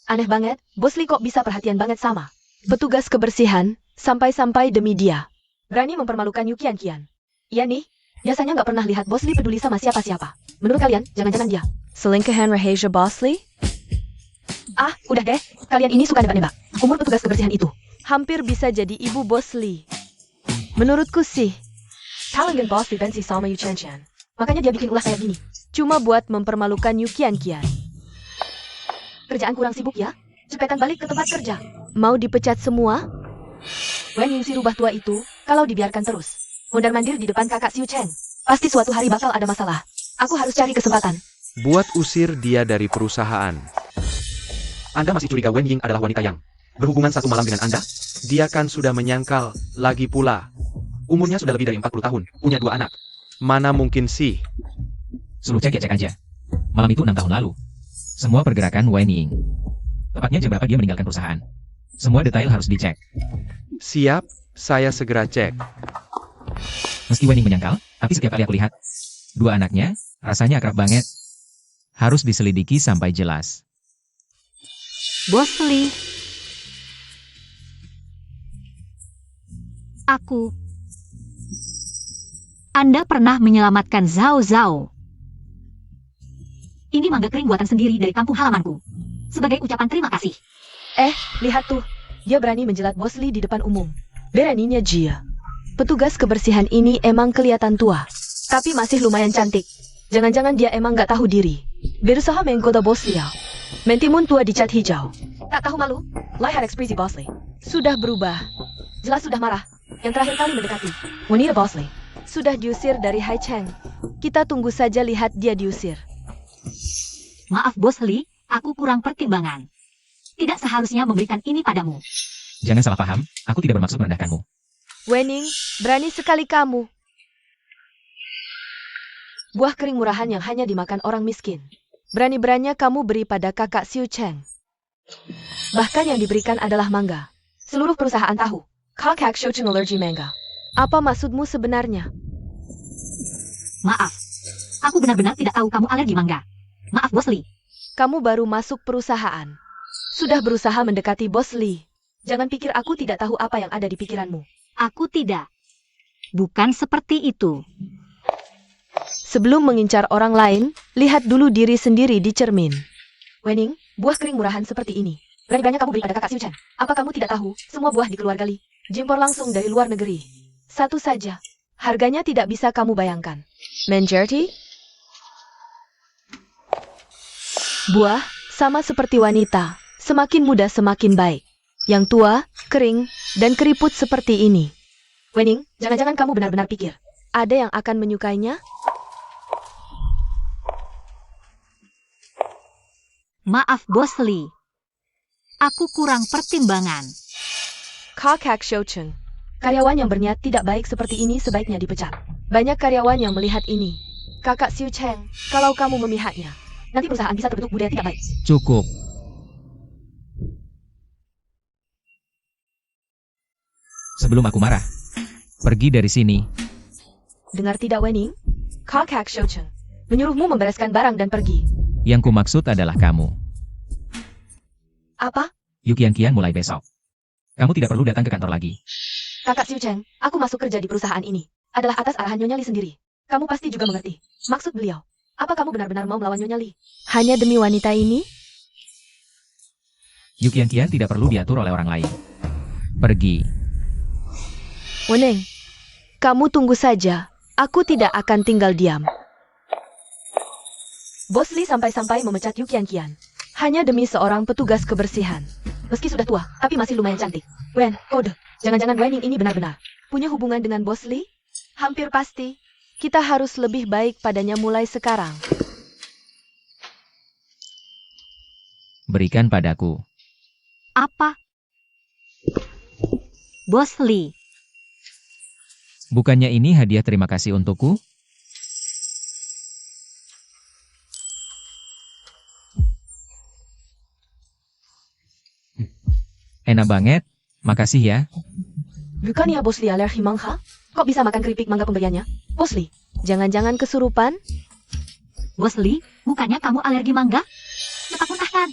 Aneh banget, Bos Lee kok bisa perhatian banget sama petugas kebersihan, sampai-sampai demi dia. Berani mempermalukan Yu Qian. Iya nih, biasanya nggak pernah lihat Bos Lee peduli sama siapa-siapa. Menurut kalian, jangan-jangan dia selingkuhan rahasia Bos Lee? Ah, udah deh, kalian ini suka nebak-nebak. Umur petugas kebersihan itu hampir bisa jadi ibu Bos Lee. Menurutku sih, talent Bos Lee benci sama Yu Qian. Makanya dia bikin ulah kayak gini. Cuma buat mempermalukan Yu Qian. Kerjaan kurang sibuk ya? Cepetan balik ke tempat kerja. Mau dipecat semua? Wen Ying si rubah tua itu, kalau dibiarkan terus mondar-mandir di depan kakak Xiu Cheng, pasti suatu hari bakal ada masalah. Aku harus cari kesempatan. Buat usir dia dari perusahaan. Anda masih curiga Wen Ying adalah wanita yang berhubungan satu malam dengan Anda? Dia kan sudah menyangkal, lagi pula. Umurnya sudah lebih dari 40 tahun, punya 2 anak. Mana mungkin sih? Suruh cek aja. Malam itu 6 tahun lalu. Semua pergerakan Wen Ying. Tepatnya jam berapa dia meninggalkan perusahaan. Semua detail harus dicek. Siap, saya segera cek. Meski Wen Ying menyangkal, tapi setiap kali aku lihat 2 anaknya, rasanya akrab banget. Harus diselidiki sampai jelas. Bos Lee. Aku. Anda pernah menyelamatkan Zhao Zhao. Ini mangga kering buatan sendiri dari kampung halamanku. Sebagai ucapan terima kasih. Lihat tuh, dia berani menjilat Bos Lee di depan umum. Beraninya Jia. Petugas kebersihan ini emang kelihatan tua, tapi masih lumayan cantik. Jangan-jangan dia emang nggak tahu diri. Berusaha menggoda Bos Lee. Mentimun tua dicat hijau. Tak tahu malu? Lihat ekspresi Bos Lee. Sudah berubah. Jelas sudah marah. Yang terakhir kali mendekati wanita Bos Lee sudah diusir dari Hai Cheng. Kita tunggu saja lihat dia diusir. Maaf Bos Lee, aku kurang pertimbangan. Tidak seharusnya memberikan ini padamu. Jangan salah paham, aku tidak bermaksud merendahkanmu. Wening, berani sekali kamu. Buah kering murahan yang hanya dimakan orang miskin. Berani-beraninya kamu beri pada kakak Xiu Cheng. Bahkan yang diberikan adalah mangga. Seluruh perusahaan tahu, kakak Xiu Cheng alergi mangga. Apa maksudmu sebenarnya? Maaf, aku benar-benar tidak tahu kamu alergi mangga. Maaf Bos Lee. Kamu baru masuk perusahaan. Sudah berusaha mendekati Bos Lee. Jangan pikir aku tidak tahu apa yang ada di pikiranmu. Aku tidak. Bukan seperti itu. Sebelum mengincar orang lain, lihat dulu diri sendiri di cermin. Wening, buah kering murahan seperti ini. Berani-beraninya kamu beri pada kakak Xiu Chen. Apa kamu tidak tahu, semua buah di keluarga Li jimpor langsung dari luar negeri. Satu saja. Harganya tidak bisa kamu bayangkan. Manjerti? Buah, sama seperti wanita. Semakin muda semakin baik. Yang tua, kering, dan keriput seperti ini. Wening, jangan-jangan kamu benar-benar pikir ada yang akan menyukainya? Maaf Bos Lee. Aku kurang pertimbangan. Kakak Xiu Cheng. Karyawan yang berniat tidak baik seperti ini sebaiknya dipecat. Banyak karyawan yang melihat ini. Kakak Xiu Cheng, kalau kamu memihaknya, nanti perusahaan bisa terbentuk budaya tidak baik. Cukup. Sebelum aku marah, pergi dari sini. Dengar tidak Wening? Kakak Xiu Cheng menyuruhmu membereskan barang dan pergi. Yang kumaksud adalah kamu. Apa? Yu Qian mulai besok. Kamu tidak perlu datang ke kantor lagi. Kakak Xiu Cheng, aku masuk kerja di perusahaan ini adalah atas arahan Nyonya Li sendiri. Kamu pasti juga mengerti maksud beliau. Apa kamu benar-benar mau melawan Nyonya Li? Hanya demi wanita ini? Yu Qian tidak perlu diatur oleh orang lain. Pergi. Weneng, kamu tunggu saja. Aku tidak akan tinggal diam. Bos Li sampai-sampai memecat Yu Qian hanya demi seorang petugas kebersihan. Meski sudah tua, tapi masih lumayan cantik. Wen, kode. Jangan-jangan Wening ini benar-benar punya hubungan dengan Bos Li? Hampir pasti. Kita harus lebih baik padanya mulai sekarang. Berikan padaku. Apa? Bos Lee. Bukannya ini hadiah terima kasih untukku? Enak banget. Makasih ya. Bukannya Bos Li alergi mangga? Kok bisa makan keripik mangga pemberiannya? Bos Li, jangan-jangan kesurupan? Bos Li, bukannya kamu alergi mangga? Cepat muntahkan.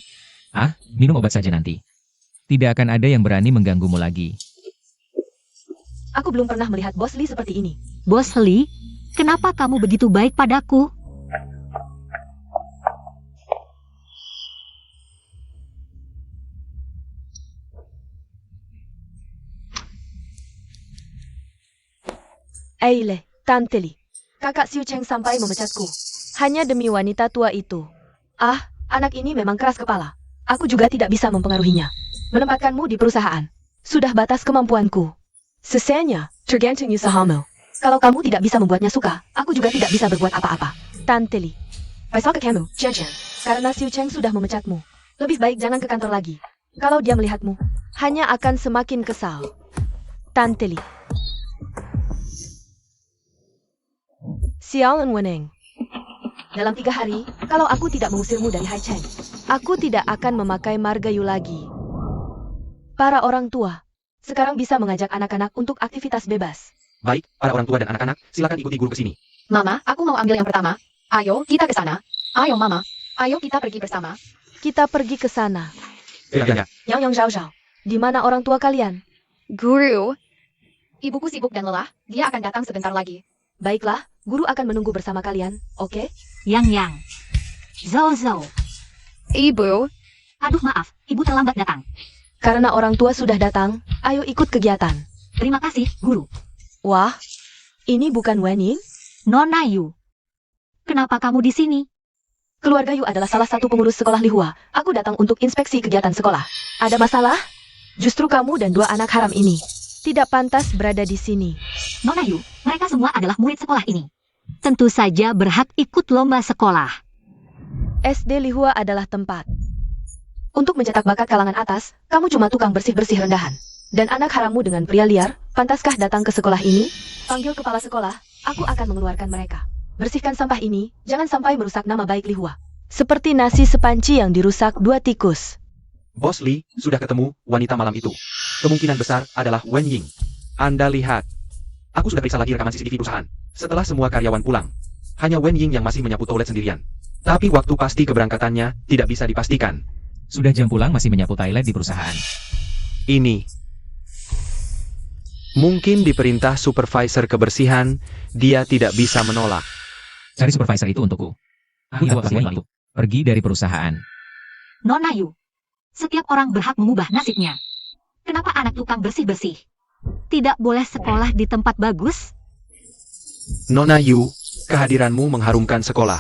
Minum obat saja nanti. Tidak akan ada yang berani mengganggumu lagi. Aku belum pernah melihat Bos Li seperti ini. Bos Li, kenapa kamu begitu baik padaku? Eile, Tante Li. Kakak Xiu Cheng sampai memecatku. Hanya demi wanita tua itu. Anak ini memang keras kepala. Aku juga tidak bisa mempengaruhinya. Menempatkanmu di perusahaan. Sudah batas kemampuanku. Sesanya, tergantung usahamu. Kalau kamu tidak bisa membuatnya suka, aku juga tidak bisa berbuat apa-apa. Tante Li. Pasal ke kamu, Xiu Cheng. Karena Xiu Cheng sudah memecatmu. Lebih baik jangan ke kantor lagi. Kalau dia melihatmu, hanya akan semakin kesal. Tante Li. Xiao Weneng. Dalam 3 hari, kalau aku tidak mengusirmu dari Hai Cheng, aku tidak akan memakai Margayu lagi. Para orang tua, sekarang bisa mengajak anak-anak untuk aktivitas bebas. Baik, para orang tua dan anak-anak, silakan ikuti guru ke sini. Mama, aku mau ambil yang pertama. Ayo, kita ke sana. Ayo, Mama. Ayo kita pergi bersama. Kita pergi ke sana. Ya. Yang Zhao Zhao, di mana orang tua kalian? Guru. Ibuku sibuk dan lelah, dia akan datang sebentar lagi. Baiklah, guru akan menunggu bersama kalian, oke? Yang. Zhao Zhao. Ibu, Aduh maaf, ibu terlambat datang. Karena orang tua sudah datang, ayo ikut kegiatan. Terima kasih, guru. Wah, ini bukan Wening? Nona Yu. Kenapa kamu di sini? Keluarga Yu adalah salah satu pengurus sekolah Lihua. Aku datang untuk inspeksi kegiatan sekolah. Ada masalah? Justru kamu dan 2 anak haram ini tidak pantas berada di sini. Nona Yu, mereka semua adalah murid sekolah ini. Tentu saja berhak ikut lomba sekolah. SD Lihua adalah tempat untuk mencetak bakat kalangan atas. Kamu cuma tukang bersih-bersih rendahan. Dan anak harammu dengan pria liar, pantaskah datang ke sekolah ini? Panggil kepala sekolah, aku akan mengeluarkan mereka. Bersihkan sampah ini, jangan sampai merusak nama baik Lihua. Seperti nasi sepanci yang dirusak 2 tikus. Bos Li, sudah ketemu wanita malam itu. Kemungkinan besar adalah Wen Ying. Anda lihat. Aku sudah periksa lagi rekaman CCTV perusahaan. Setelah semua karyawan pulang, hanya Wen Ying yang masih menyapu toilet sendirian. Tapi waktu pasti keberangkatannya tidak bisa dipastikan. Sudah jam pulang masih menyapu toilet di perusahaan. Ini mungkin diperintah supervisor kebersihan, dia tidak bisa menolak. Cari supervisor itu untukku. Aku tahu semua itu. Pergi dari perusahaan. Nona Yu, setiap orang berhak mengubah nasibnya. Kenapa anak tukang bersih-bersih tidak boleh sekolah di tempat bagus? Nona Yu, kehadiranmu mengharumkan sekolah.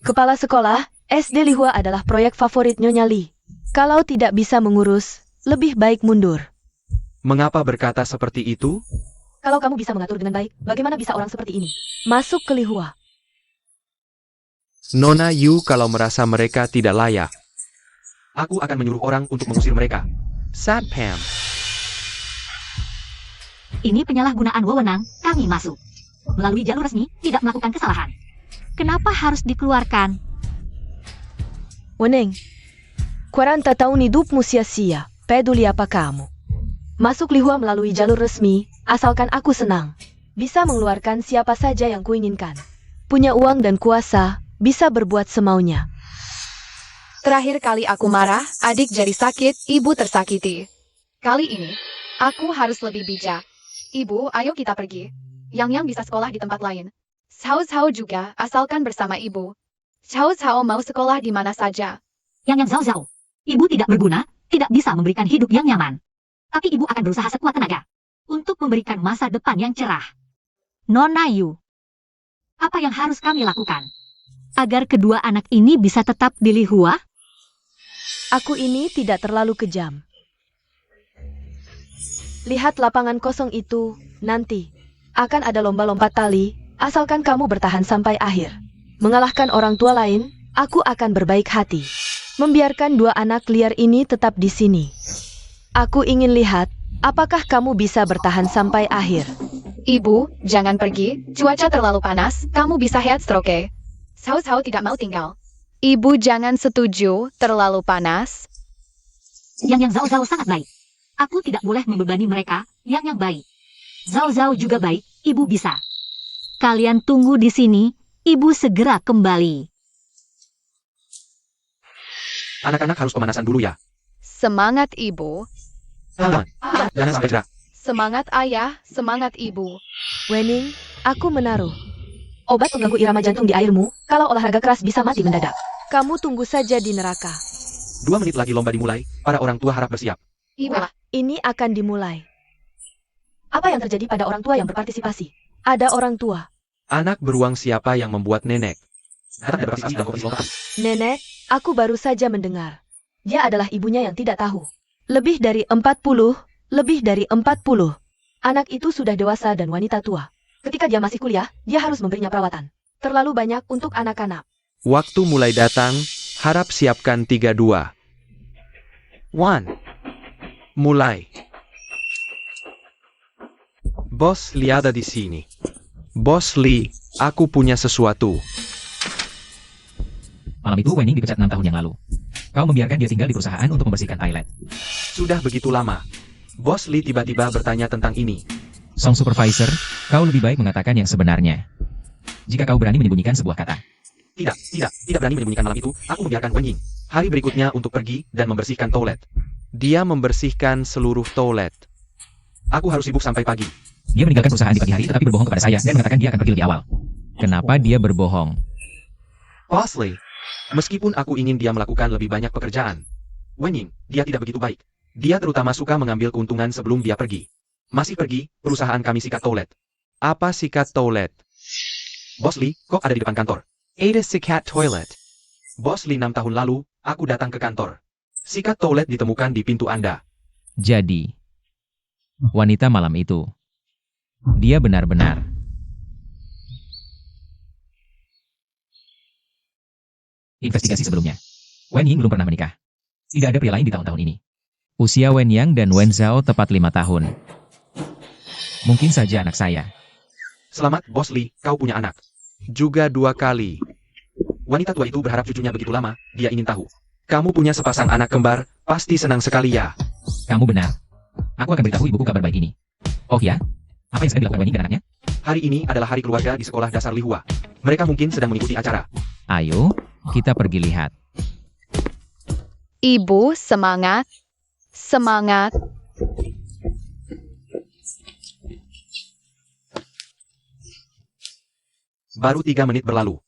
Kepala sekolah, SD Lihua adalah proyek favorit Nyonya Li. Kalau tidak bisa mengurus, lebih baik mundur. Mengapa berkata seperti itu? Kalau kamu bisa mengatur dengan baik, bagaimana bisa orang seperti ini masuk ke Lihua? Nona Yu kalau merasa mereka tidak layak. Aku akan menyuruh orang untuk mengusir mereka. Sad Pam. Ini penyalahgunaan wewenang, kami masuk. Melalui jalur resmi, tidak melakukan kesalahan. Kenapa harus dikeluarkan? Weneng, 40 tahun hidupmu sia-sia. Peduli apa kamu? Masuk Lihua melalui jalur resmi, asalkan aku senang. Bisa mengeluarkan siapa saja yang kuinginkan. Punya uang dan kuasa, bisa berbuat semaunya. Terakhir kali aku marah, adik jadi sakit, ibu tersakiti. Kali ini, aku harus lebih bijak. Ibu, ayo kita pergi. Yang bisa sekolah di tempat lain. Cao juga, asalkan bersama ibu. Cao mau sekolah di mana saja. Yang Zhao Zhao, ibu tidak berguna, tidak bisa memberikan hidup yang nyaman. Tapi ibu akan berusaha sekuat tenaga untuk memberikan masa depan yang cerah. Nona Yu, apa yang harus kami lakukan agar kedua anak ini bisa tetap di Lihua? Aku ini tidak terlalu kejam. Lihat lapangan kosong itu, nanti akan ada lomba lompat tali, asalkan kamu bertahan sampai akhir. Mengalahkan orang tua lain, aku akan berbaik hati. Membiarkan 2 anak liar ini tetap di sini. Aku ingin lihat, apakah kamu bisa bertahan sampai akhir. Ibu, jangan pergi, cuaca terlalu panas, kamu bisa head stroke. Cao tidak mau tinggal. Ibu jangan setuju, terlalu panas. Yang Zhao Zhao sangat baik. Aku tidak boleh membebani mereka, yang baik. Zhao Zhao juga baik, ibu bisa. Kalian tunggu di sini, ibu segera kembali. Anak-anak harus pemanasan dulu ya. Semangat ibu. Jangan sampai cedera. Semangat ayah, semangat ibu. Wenning, aku menaruh obat pengganggu irama jantung di airmu. Kalau olahraga keras bisa mati mendadak. Kamu tunggu saja di neraka. 2 menit lagi lomba dimulai, para orang tua harap bersiap. Ibu, Ini akan dimulai. Apa yang terjadi pada orang tua yang berpartisipasi? Ada orang tua. Anak beruang siapa yang membuat nenek? Datang dan berpartisipasi dalam kompetisi lomba. Nenek, aku baru saja mendengar. Dia adalah ibunya yang tidak tahu. Lebih dari 40. Anak itu sudah dewasa dan wanita tua. Ketika dia masih kuliah, dia harus memberinya perawatan. Terlalu banyak untuk anak-anak. Waktu mulai datang, harap siapkan 3, 2. 1. Mulai. Bos Lee ada di sini. Bos Lee, aku punya sesuatu. Malam itu Wenning dipecat 6 tahun yang lalu. Kau membiarkan dia tinggal di perusahaan untuk membersihkan toilet. Sudah begitu lama. Bos Lee tiba-tiba bertanya tentang ini. Sang supervisor, kau lebih baik mengatakan yang sebenarnya. Jika kau berani menyembunyikan sebuah kata. Tidak berani menyembunyikan malam itu, aku membiarkan Wen Ying. Hari berikutnya untuk pergi dan membersihkan toilet. Dia membersihkan seluruh toilet. Aku harus sibuk sampai pagi. Dia meninggalkan perusahaan di pagi hari tetapi berbohong kepada saya dan mengatakan dia akan pergi lebih awal. Kenapa dia berbohong? Bos Lee, meskipun aku ingin dia melakukan lebih banyak pekerjaan, Wen Ying, dia tidak begitu baik. Dia terutama suka mengambil keuntungan sebelum dia pergi. Masih pergi, perusahaan kami sikat toilet. Apa sikat toilet? Bos Lee, kok ada di depan kantor? Ada sikat toilet. Bos Lee 6 tahun lalu, aku datang ke kantor. Sikat toilet ditemukan di pintu Anda. Jadi, wanita malam itu, dia benar-benar investigasi sebelumnya. Wen Ying belum pernah menikah. Tidak ada pria lain di tahun-tahun ini. Usia Wen Yang dan Wen Zhao tepat 5 tahun. Mungkin saja anak saya. Selamat, Bos Lee, kau punya anak. Juga 2 kali. Wanita tua itu berharap cucunya begitu lama, dia ingin tahu. Kamu punya sepasang anak kembar, pasti senang sekali ya. Kamu benar. Aku akan beritahu ibuku kabar baik ini. Oh ya? Apa yang sedang dilakukan Wen Ying dan anaknya? Hari ini adalah hari keluarga di sekolah dasar Lihua. Mereka mungkin sedang mengikuti acara. Ayo, kita pergi lihat. ibu, semangat. Semangat. Baru 3 menit berlalu.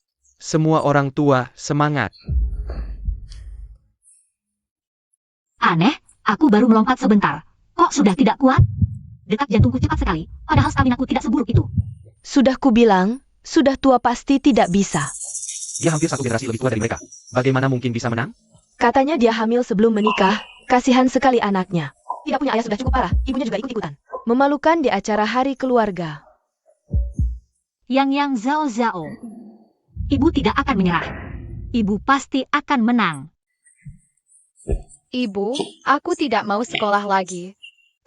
Semua orang tua semangat. Aneh, aku baru melompat sebentar. Kok sudah tidak kuat? Detak jantungku cepat sekali, padahal staminaku tidak seburuk itu. Sudah kubilang, sudah tua pasti tidak bisa. Dia hampir 1 generasi lebih tua dari mereka. Bagaimana mungkin bisa menang? Katanya dia hamil sebelum menikah. Kasihan sekali anaknya. Tidak punya ayah sudah cukup parah, ibunya juga ikut-ikutan. Memalukan di acara hari keluarga. Yang Zhao Zhao. Ibu tidak akan menyerah. Ibu pasti akan menang. Ibu, aku tidak mau sekolah lagi.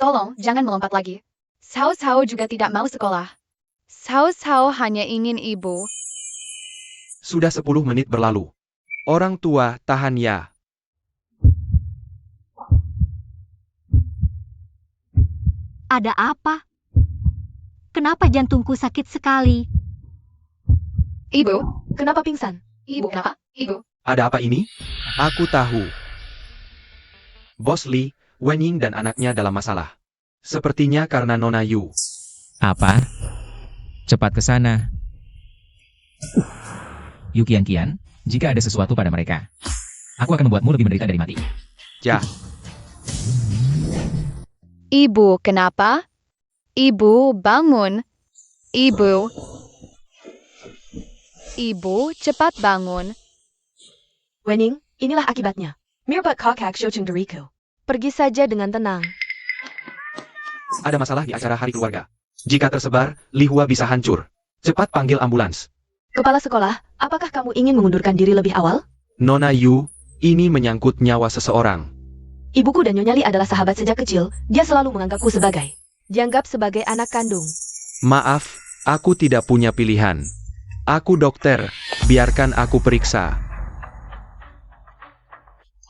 Tolong, jangan melompat lagi. Cao Cao juga tidak mau sekolah. Cao Cao hanya ingin ibu. Sudah 10 menit berlalu. Orang tua tahan ya. Ada apa? Kenapa jantungku sakit sekali? Ibu, Kenapa pingsan? ibu kenapa? Ibu. Ada apa ini? Aku tahu. Bos Lee, Wen Ying dan anaknya dalam masalah. Sepertinya karena Nona Yu. Apa? Cepat ke sana. Yu Qian, jika ada sesuatu pada mereka, aku akan membuatmu lebih menderita dari mati. Ya, Ibu, kenapa? Ibu, bangun. Ibu. Ibu, cepat bangun. Wenning, inilah akibatnya. Mirbak Kokak Shochung Deriku. Pergi saja dengan tenang. ada masalah di acara hari keluarga. Jika tersebar, Lihua bisa hancur. Cepat panggil ambulans. Kepala sekolah, apakah kamu ingin mengundurkan diri lebih awal? Nona Yu, ini menyangkut nyawa seseorang. Ibuku dan Nyonya Li adalah sahabat sejak kecil. Dia selalu menganggapku dianggap sebagai anak kandung. Maaf, aku tidak punya pilihan. Aku dokter, biarkan aku periksa.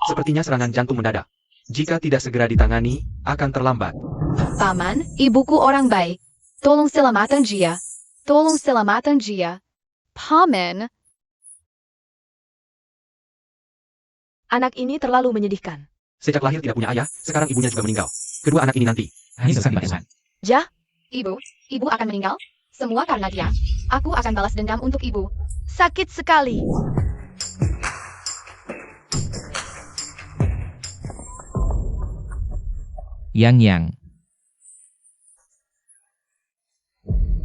Sepertinya serangan jantung mendadak. Jika tidak segera ditangani, akan terlambat. Paman, ibuku orang baik. Tolong selamatkan dia. Tolong selamatkan dia. Paman, Anak ini terlalu menyedihkan. Sejak lahir tidak punya ayah, sekarang ibunya juga meninggal. Kedua anak ini nanti. Hanya selesai Tuhan. Ja, ibu akan meninggal. Semua karena dia. Aku akan balas dendam untuk ibu. sakit sekali. Yang.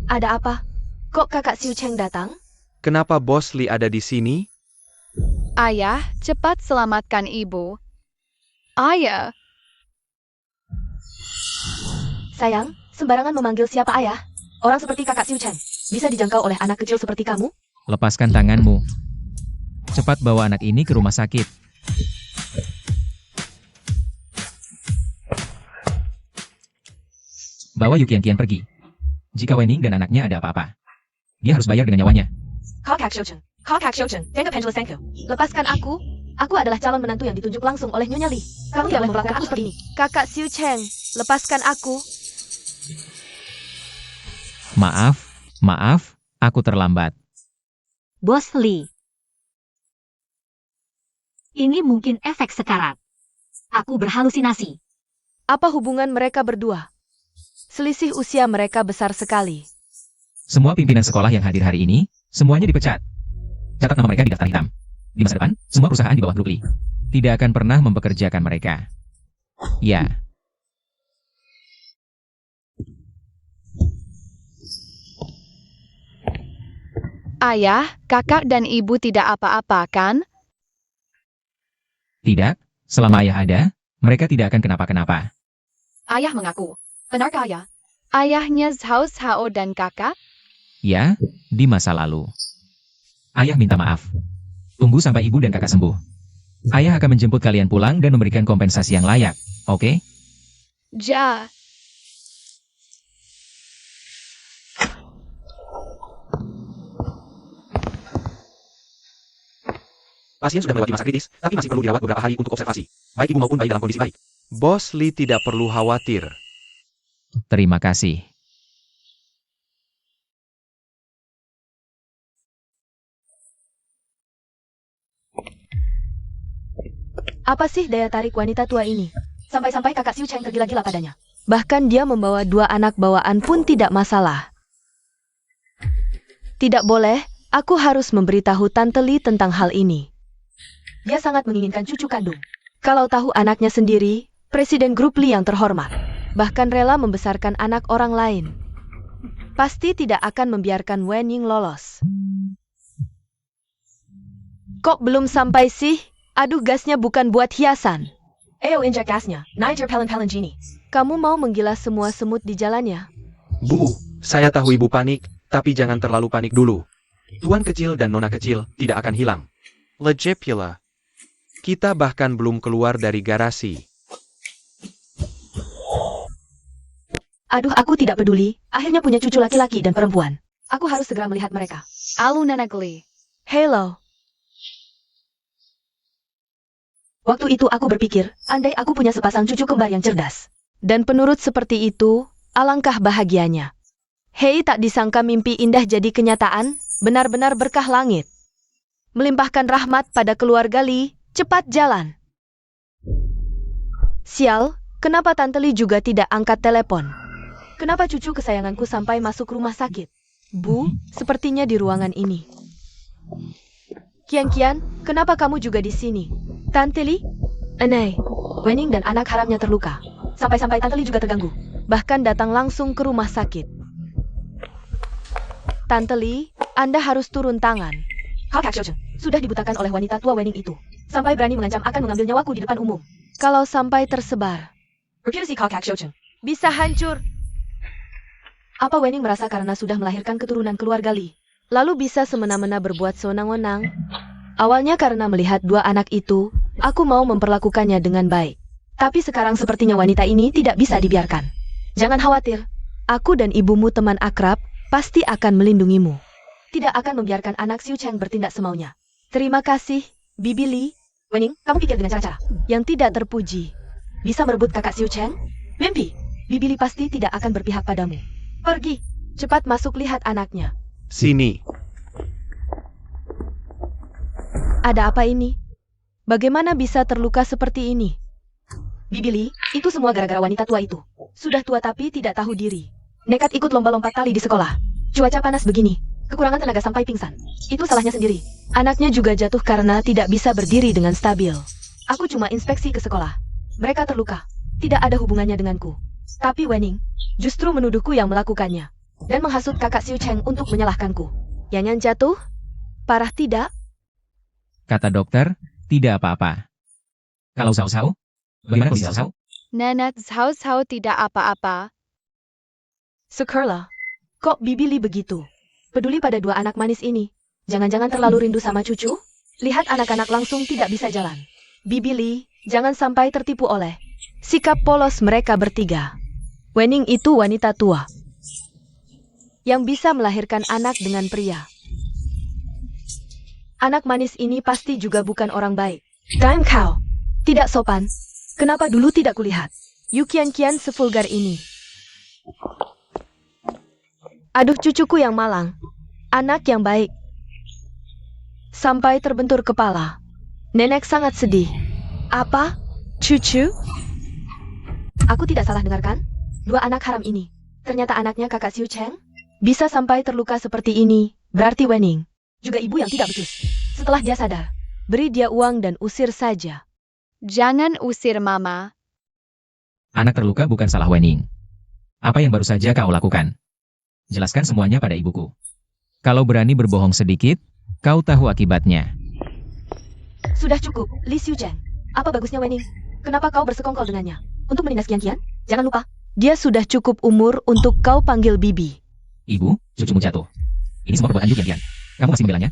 Ada apa? Kok kakak Xiu Cheng datang? Kenapa Bos Li ada di sini? Ayah, cepat selamatkan ibu. Ayah, Sayang, sembarangan memanggil siapa ayah? Orang seperti kakak Xiu Cheng bisa dijangkau oleh anak kecil seperti kamu? Lepaskan tanganmu. Cepat bawa anak ini ke rumah sakit. Bawa Yu Qian pergi. Jika Wenning dan anaknya ada apa-apa, dia harus bayar dengan nyawanya. Kakak Xiu Cheng, kakak Xiu Cheng, jaga pendulum Sengke. Lepaskan aku. Aku adalah calon menantu yang ditunjuk langsung oleh Nyonya Li. Kamu tidak boleh memperlakukan aku seperti ini. Kakak Xiu Cheng, lepaskan aku. Maaf, aku terlambat. Bos Li. Ini mungkin efek sekarat. Aku berhalusinasi. Apa hubungan mereka berdua? Selisih usia mereka besar sekali. Semua pimpinan sekolah yang hadir hari ini, semuanya dipecat. Catat nama mereka di daftar hitam. Di masa depan, semua perusahaan di bawah grup Li tidak akan pernah mempekerjakan mereka. Ya. ayah, kakak dan ibu tidak apa-apa kan? Tidak, selama ayah ada, mereka tidak akan kenapa-kenapa. Ayah mengaku. Benarkah ayah? Ayahnya Zhao Zhao dan kakak? Ya, di masa lalu. Ayah minta maaf. Tunggu sampai ibu dan kakak sembuh. Ayah akan menjemput kalian pulang dan memberikan kompensasi yang layak, oke? Ja. Pasien sudah melewati masa kritis, tapi masih perlu dirawat beberapa hari untuk observasi. Baik ibu maupun bayi dalam kondisi baik. Bos Li tidak perlu khawatir. Terima kasih. Apa sih daya tarik wanita tua ini? Sampai-sampai kakak Xiu Cheng tergila-gila padanya. Bahkan dia membawa 2 anak bawaan pun tidak masalah. Tidak boleh, aku harus memberitahu Tante Li tentang hal ini. Dia sangat menginginkan cucu kandung. Kalau tahu anaknya sendiri, Presiden Grup Li yang terhormat, bahkan rela membesarkan anak orang lain. Pasti tidak akan membiarkan Wen Ying lolos. Kok belum sampai sih? Aduh, gasnya bukan buat hiasan. Ayo injak gasnya, Niger Pelen Genie. Kamu mau menggilas semua semut di jalannya? Bu, saya tahu ibu panik, tapi jangan terlalu panik dulu. Tuan kecil dan nona kecil tidak akan hilang. Legepula. Kita bahkan belum keluar dari garasi. Aduh, aku tidak peduli. Akhirnya punya cucu laki-laki dan perempuan. Aku harus segera melihat mereka. Aluna Nagli. Hello. Waktu itu aku berpikir, andai aku punya sepasang cucu kembar yang cerdas. Dan penurut seperti itu, alangkah bahagianya. Hei, tak disangka mimpi indah jadi kenyataan, benar-benar berkah langit. Melimpahkan rahmat pada keluarga Li, cepat jalan. Sial, kenapa Tante Li juga tidak angkat telepon? Kenapa cucu kesayanganku sampai masuk rumah sakit? Bu, sepertinya di ruangan ini. Kian, kenapa kamu juga di sini? Tante Li? Aneh, Wenning dan anak haramnya terluka. Sampai-sampai Tante Li juga terganggu. Bahkan datang langsung ke rumah sakit. Tante Li, Anda harus turun tangan. Kakak Xiu Cheng sudah dibutakan oleh wanita tua Wenning itu. Sampai berani mengancam akan mengambil nyawaku di depan umum. Kalau sampai tersebar, reputasi Kakak Xiu Cheng bisa hancur. Apa Wenning merasa karena sudah melahirkan keturunan keluarga Li, lalu bisa semena-mena berbuat sewenang-wenang? Awalnya karena melihat 2 anak itu, aku mau memperlakukannya dengan baik. Tapi sekarang sepertinya wanita ini tidak bisa dibiarkan. Jangan khawatir, aku dan ibumu teman akrab, pasti akan melindungimu. Tidak akan membiarkan anak Xiu Cheng bertindak semaunya. Terima kasih, Bibi Li. Wenning, kamu pikir dengan cara-cara yang tidak terpuji. bisa merebut kakak Xiu Cheng? Mimpi, Bibi Li pasti tidak akan berpihak padamu. Pergi, cepat masuk lihat anaknya. Sini. Ada apa ini? Bagaimana bisa terluka seperti ini? Bibi Li, itu semua gara-gara wanita tua itu. Sudah tua tapi tidak tahu diri. Nekat ikut lomba-lompat tali di sekolah. Cuaca panas begini, kekurangan tenaga sampai pingsan. Itu salahnya sendiri. Anaknya juga jatuh karena tidak bisa berdiri dengan stabil. Aku cuma inspeksi ke sekolah. Mereka terluka. Tidak ada hubungannya denganku. Tapi Wenning justru menuduhku yang melakukannya. Dan menghasut kakak Xiu Cheng untuk menyalahkanku. Yang jatuh? Parah tidak? Kata dokter, tidak apa-apa. Kalau Zhao Zhao? Bagaimana kondisi Zhao Zhao? Nenek Zhao Zhao tidak apa-apa. Syukurlah. Kok Bibi Li begitu? Peduli pada dua anak manis ini. Jangan-jangan terlalu rindu sama cucu? Lihat anak-anak langsung tidak bisa jalan. Bibi Li, jangan sampai tertipu oleh sikap polos mereka bertiga. Wenning itu wanita tua yang bisa melahirkan anak dengan pria. Anak manis ini pasti juga bukan orang baik. Dime kau, tidak sopan. Kenapa dulu tidak kulihat? Yu Qian sevulgar ini. Aduh cucuku yang malang. Anak yang baik. Sampai terbentur kepala. Nenek sangat sedih. Apa? Cucu? Aku tidak salah dengarkan? Dua anak haram ini. Ternyata anaknya kakak Xiu Cheng? Bisa sampai terluka seperti ini, berarti Wenning juga ibu yang tidak becus. Setelah dia sadar, beri dia uang dan usir saja. Jangan usir Mama. Anak terluka bukan salah Wenning. Apa yang baru saja kau lakukan? Jelaskan semuanya pada ibuku. Kalau berani berbohong sedikit, kau tahu akibatnya. Sudah cukup, Li Xiu Cheng. Apa bagusnya Wenning? Kenapa kau bersekongkol dengannya? Untuk menindas Qian? Jangan lupa, dia sudah cukup umur untuk kau panggil Bibi. Ibu, cucumu jatuh. Ini semua perbuatan Yu Qian. Kamu masih membelanya?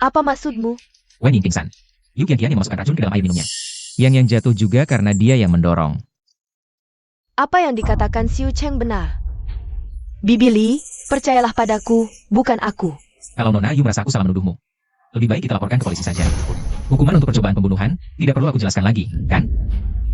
Apa maksudmu? Wenning pingsan. Yu Qian yang memasukkan racun ke dalam air minumnya. Yang jatuh juga karena dia yang mendorong. Apa yang dikatakan Xiu Cheng benar. Bibi Li, percayalah padaku, bukan aku. Kalau Nona Yu merasa aku salah menuduhmu, lebih baik kita laporkan ke polisi saja. Hukuman untuk percobaan pembunuhan, tidak perlu aku jelaskan lagi, kan?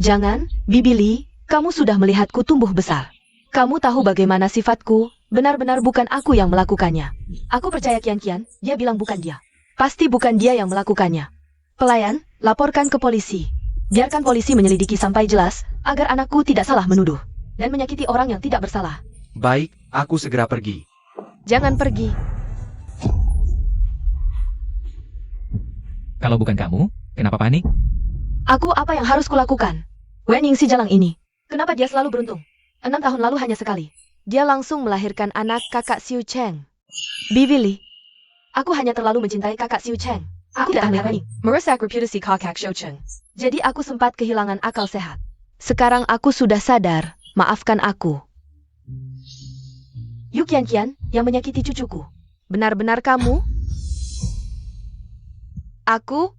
Jangan, Bibi Li, kamu sudah melihatku tumbuh besar. Kamu tahu bagaimana sifatku, benar-benar bukan aku yang melakukannya. Aku percaya Qian, dia bilang bukan dia. Pasti bukan dia yang melakukannya. Pelayan, laporkan ke polisi. Biarkan polisi menyelidiki sampai jelas, agar anakku tidak salah menuduh. Dan menyakiti orang yang tidak bersalah. Baik, aku segera pergi. Jangan pergi. Kalau bukan kamu, kenapa panik? Aku apa yang harus kulakukan? Wenning si jalang ini. Kenapa dia selalu beruntung? 6 tahun lalu hanya sekali. Dia langsung melahirkan anak kakak Xiu Cheng. Bibi Li. Aku hanya terlalu mencintai kakak Xiu Cheng. Aku tidak melihat Wenning merusak reputasi kakak Xiu Cheng. Jadi aku sempat kehilangan akal sehat. Sekarang aku sudah sadar. Maafkan aku. Yu Qian yang menyakiti cucuku. Benar-benar kamu? Aku?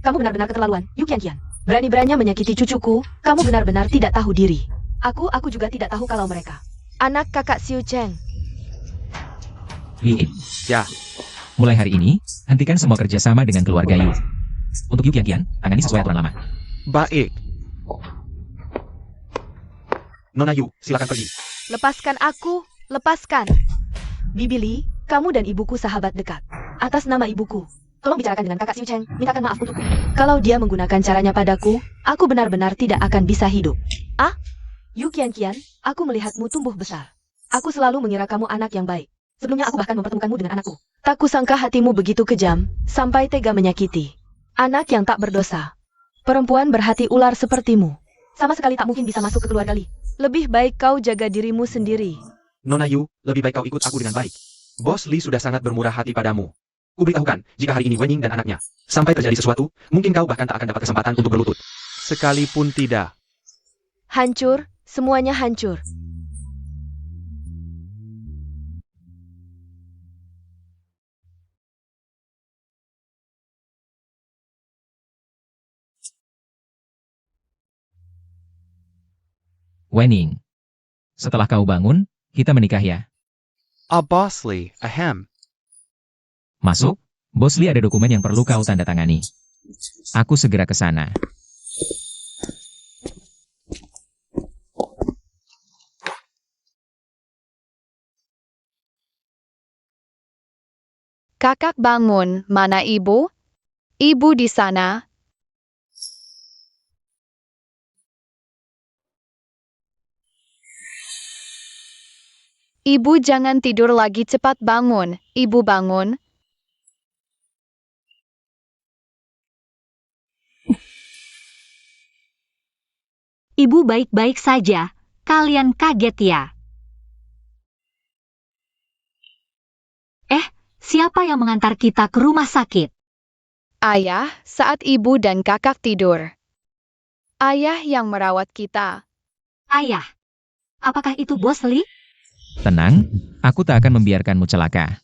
Kamu benar-benar keterlaluan, Yu Qian. Berani-beraninya menyakiti cucuku, kamu benar-benar tidak tahu diri. Aku juga tidak tahu kalau mereka anak kakak Xiu Cheng. Li, Ya, mulai hari ini, hentikan semua kerjasama dengan keluarga Yu. Untuk Yu Qian, tangani sesuai aturan lama. baik. Nona Yu, silakan pergi. Lepaskan aku, lepaskan. Bibi Li, kamu dan ibuku sahabat dekat. Atas nama ibuku, tolong bicarakan dengan kakak Xiu Cheng, mintakan maaf untukku. Kalau dia menggunakan caranya padaku, aku benar-benar tidak akan bisa hidup. Ah? Yu Qian, aku melihatmu tumbuh besar. Aku selalu mengira kamu anak yang baik. Sebelumnya aku bahkan mempertemukanmu dengan anakku. Tak kusangka hatimu begitu kejam, sampai tega menyakiti anak yang tak berdosa. Perempuan berhati ular sepertimu sama sekali tak mungkin bisa masuk ke keluarga Li. Lebih baik kau jaga dirimu sendiri. Nona Yu, lebih baik kau ikut aku dengan baik. Bos Li sudah sangat bermurah hati padamu. Kuberitahukan, jika hari ini Wenning dan anaknya sampai terjadi sesuatu, mungkin kau bahkan tak akan dapat kesempatan untuk berlutut. Sekalipun tidak. Hancur, semuanya hancur. Wenning, setelah kau bangun, kita menikah ya. Boss Li, ahem. Masuk, Bos Li ada dokumen yang perlu kau tanda tangani. Aku segera ke sana. Kakak bangun, mana ibu? Ibu di sana. Ibu jangan tidur lagi, cepat bangun. Ibu bangun. Ibu baik-baik saja. Kalian kaget ya? Siapa yang mengantar kita ke rumah sakit? Ayah, saat ibu dan kakak tidur. Ayah yang merawat kita. Ayah. Apakah itu Bos Lee? Tenang, aku tak akan membiarkanmu celaka.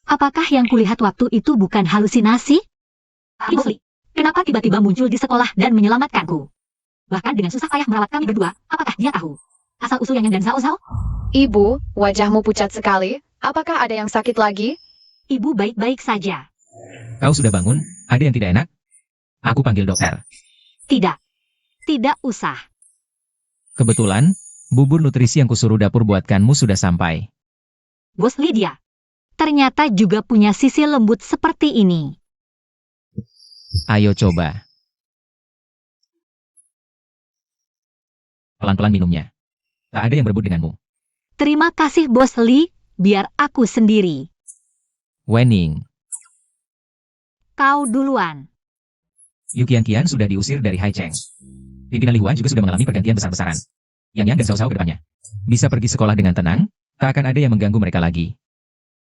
Apakah yang kulihat waktu itu bukan halusinasi? Bos Lee, kenapa tiba-tiba muncul di sekolah dan menyelamatkanku? Bahkan dengan susah payah merawat kami berdua, apakah dia tahu? Asal-usul Yang dan Zhao Zhao? Ibu, wajahmu pucat sekali. Apakah ada yang sakit lagi? Ibu baik-baik saja. Kau sudah bangun? Ada yang tidak enak? Aku panggil dokter. Tidak. Tidak usah. Kebetulan, bubur nutrisi yang kusuruh dapur buatkanmu sudah sampai. Bos Lydia. Ternyata juga punya sisi lembut seperti ini. Ayo coba. Pelan-pelan minumnya. Tak ada yang berebut denganmu. Terima kasih Bos Lee, biar aku sendiri. Wenning, Kau duluan. Yukian sudah diusir dari Haicheng. Pimpinan Lihua juga sudah mengalami pergantian besar-besaran. Yang dan Zhao Zhao ke depannya. Bisa pergi sekolah dengan tenang, tak akan ada yang mengganggu mereka lagi.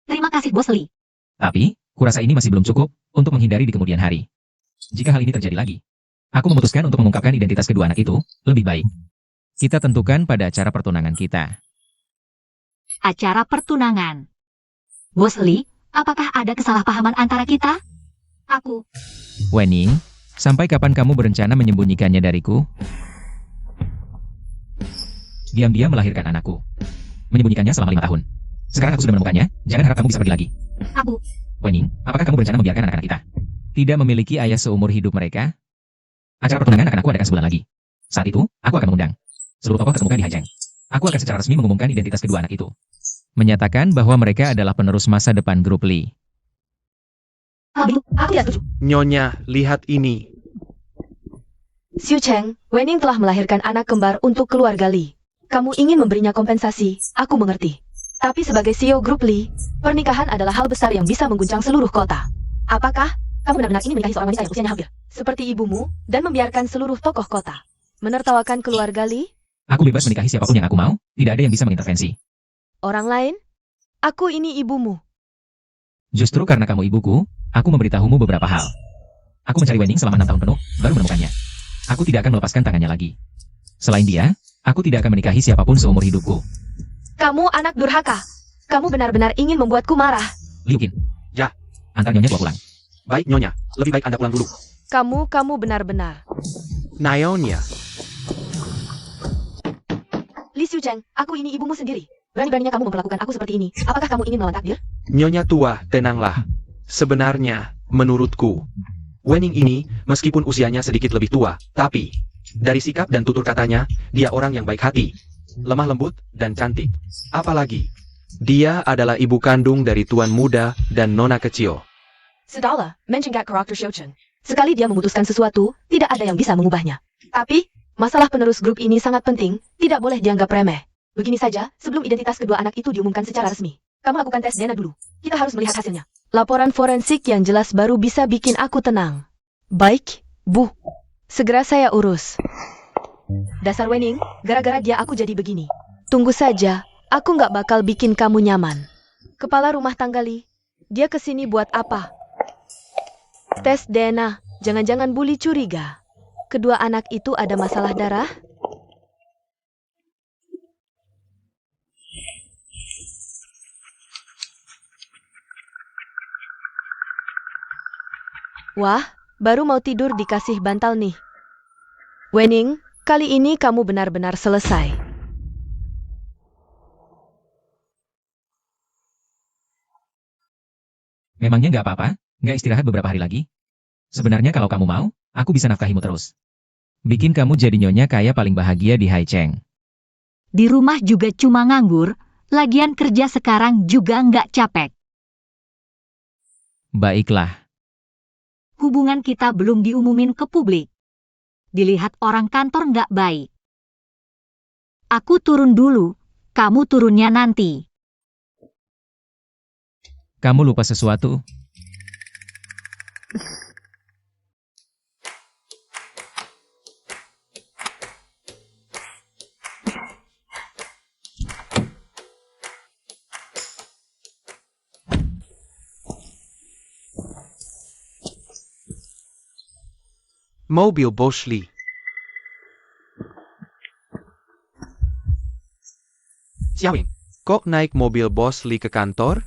Terima kasih Bos Lee. Tapi, kurasa ini masih belum cukup untuk menghindari di kemudian hari. Jika hal ini terjadi lagi, aku memutuskan untuk mengungkapkan identitas kedua anak itu, lebih baik. Kita tentukan pada acara pertunangan kita. Acara pertunangan. Bos Lee, apakah ada kesalahpahaman antara kita? Aku. Wenning, sampai kapan kamu berencana menyembunyikannya dariku? Diam-diam melahirkan anakku. Menyembunyikannya selama 5 tahun. Sekarang aku sudah menemukannya, jangan harap kamu bisa pergi lagi. Aku. Wenning, apakah kamu berencana membiarkan anak-anak kita tidak memiliki ayah seumur hidup mereka? Acara pertunangan akan aku adakan sebulan lagi. Saat itu, aku akan mengundang seluruh tokoh ketemukan di Haicheng. Aku akan secara resmi mengumumkan identitas kedua anak itu. Menyatakan bahwa mereka adalah penerus masa depan grup Lee. Aku tidak setuju. Nyonya, lihat ini. Xiu Cheng, Wenning telah melahirkan anak kembar untuk keluarga Lee. Kamu ingin memberinya kompensasi, aku mengerti. Tapi sebagai CEO grup Lee, pernikahan adalah hal besar yang bisa mengguncang seluruh kota. Apakah kamu benar-benar ingin menikahi seorang wanita yang usianya hampir seperti ibumu dan membiarkan seluruh tokoh kota menertawakan keluarga Lee? Aku bebas menikahi siapapun yang aku mau, tidak ada yang bisa mengintervensi. Orang lain? Aku ini ibumu. Justru karena kamu ibuku, aku memberitahumu beberapa hal. Aku mencari Wenning selama 6 tahun penuh, baru menemukannya. Aku tidak akan melepaskan tangannya lagi. Selain dia, aku tidak akan menikahi siapapun seumur hidupku. Kamu anak durhaka. Kamu benar-benar ingin membuatku marah. Liu Qin. Ya. Antar Nyonya tua pulang. Baik Nyonya, lebih baik Anda pulang dulu. Kamu benar-benar. Nyonya, Li Xiucheng, aku ini ibumu sendiri. Berani-beraninya kamu memperlakukan aku seperti ini. Apakah kamu ingin melawan takdir? Nyonya tua, tenanglah. Sebenarnya, menurutku, Wenning ini, meskipun usianya sedikit lebih tua, tapi, dari sikap dan tutur katanya, dia orang yang baik hati, lemah lembut, dan cantik. Apalagi, dia adalah ibu kandung dari tuan muda dan nona kecil. Sudahlah, mention karakter Xiucheng. Sekali dia memutuskan sesuatu, tidak ada yang bisa mengubahnya. Tapi, masalah penerus grup ini sangat penting, tidak boleh dianggap remeh. Begini saja, sebelum identitas kedua anak itu diumumkan secara resmi, kamu lakukan tes DNA dulu. Kita harus melihat hasilnya. Laporan forensik yang jelas baru bisa bikin aku tenang. Baik, Bu. Segera saya urus. Dasar Wenning, gara-gara dia aku jadi begini. Tunggu saja, aku nggak bakal bikin kamu nyaman. Kepala rumah tangga Lee, dia kesini buat apa? Tes DNA, jangan-jangan bully curiga. Kedua anak itu ada masalah darah? Wah, baru mau tidur dikasih bantal nih. Wenning, kali ini kamu benar-benar selesai. Memangnya nggak apa-apa? Nggak istirahat beberapa hari lagi? Sebenarnya kalau kamu mau, aku bisa nafkahimu terus. Bikin kamu jadi nyonya kaya paling bahagia di Haicheng. Di rumah juga cuma nganggur, lagian kerja sekarang juga nggak capek. Baiklah. Hubungan kita belum diumumin ke publik. Dilihat orang kantor nggak baik. Aku turun dulu, kamu turunnya nanti. Kamu lupa sesuatu? Mobil Bos Lee. Xiaowing, kok naik mobil Bos Lee ke kantor?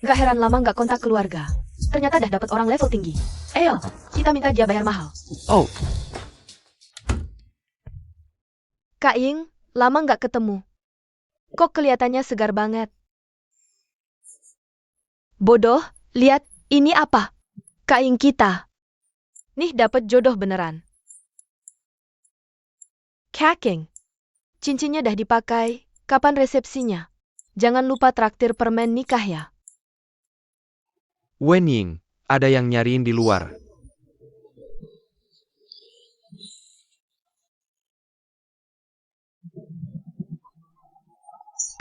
Gak heran lama gak kontak keluarga. Ternyata dah dapat orang level tinggi. Ayo, kita minta dia bayar mahal. Oh, Kak Ying, lama gak ketemu. Kok kelihatannya segar banget. Bodoh, lihat, ini apa? Kak Ying kita. Nih dapat jodoh beneran. Kaking. Cincinnya dah dipakai, kapan resepsinya? Jangan lupa traktir permen nikah ya. Wen Ying, ada yang nyariin di luar.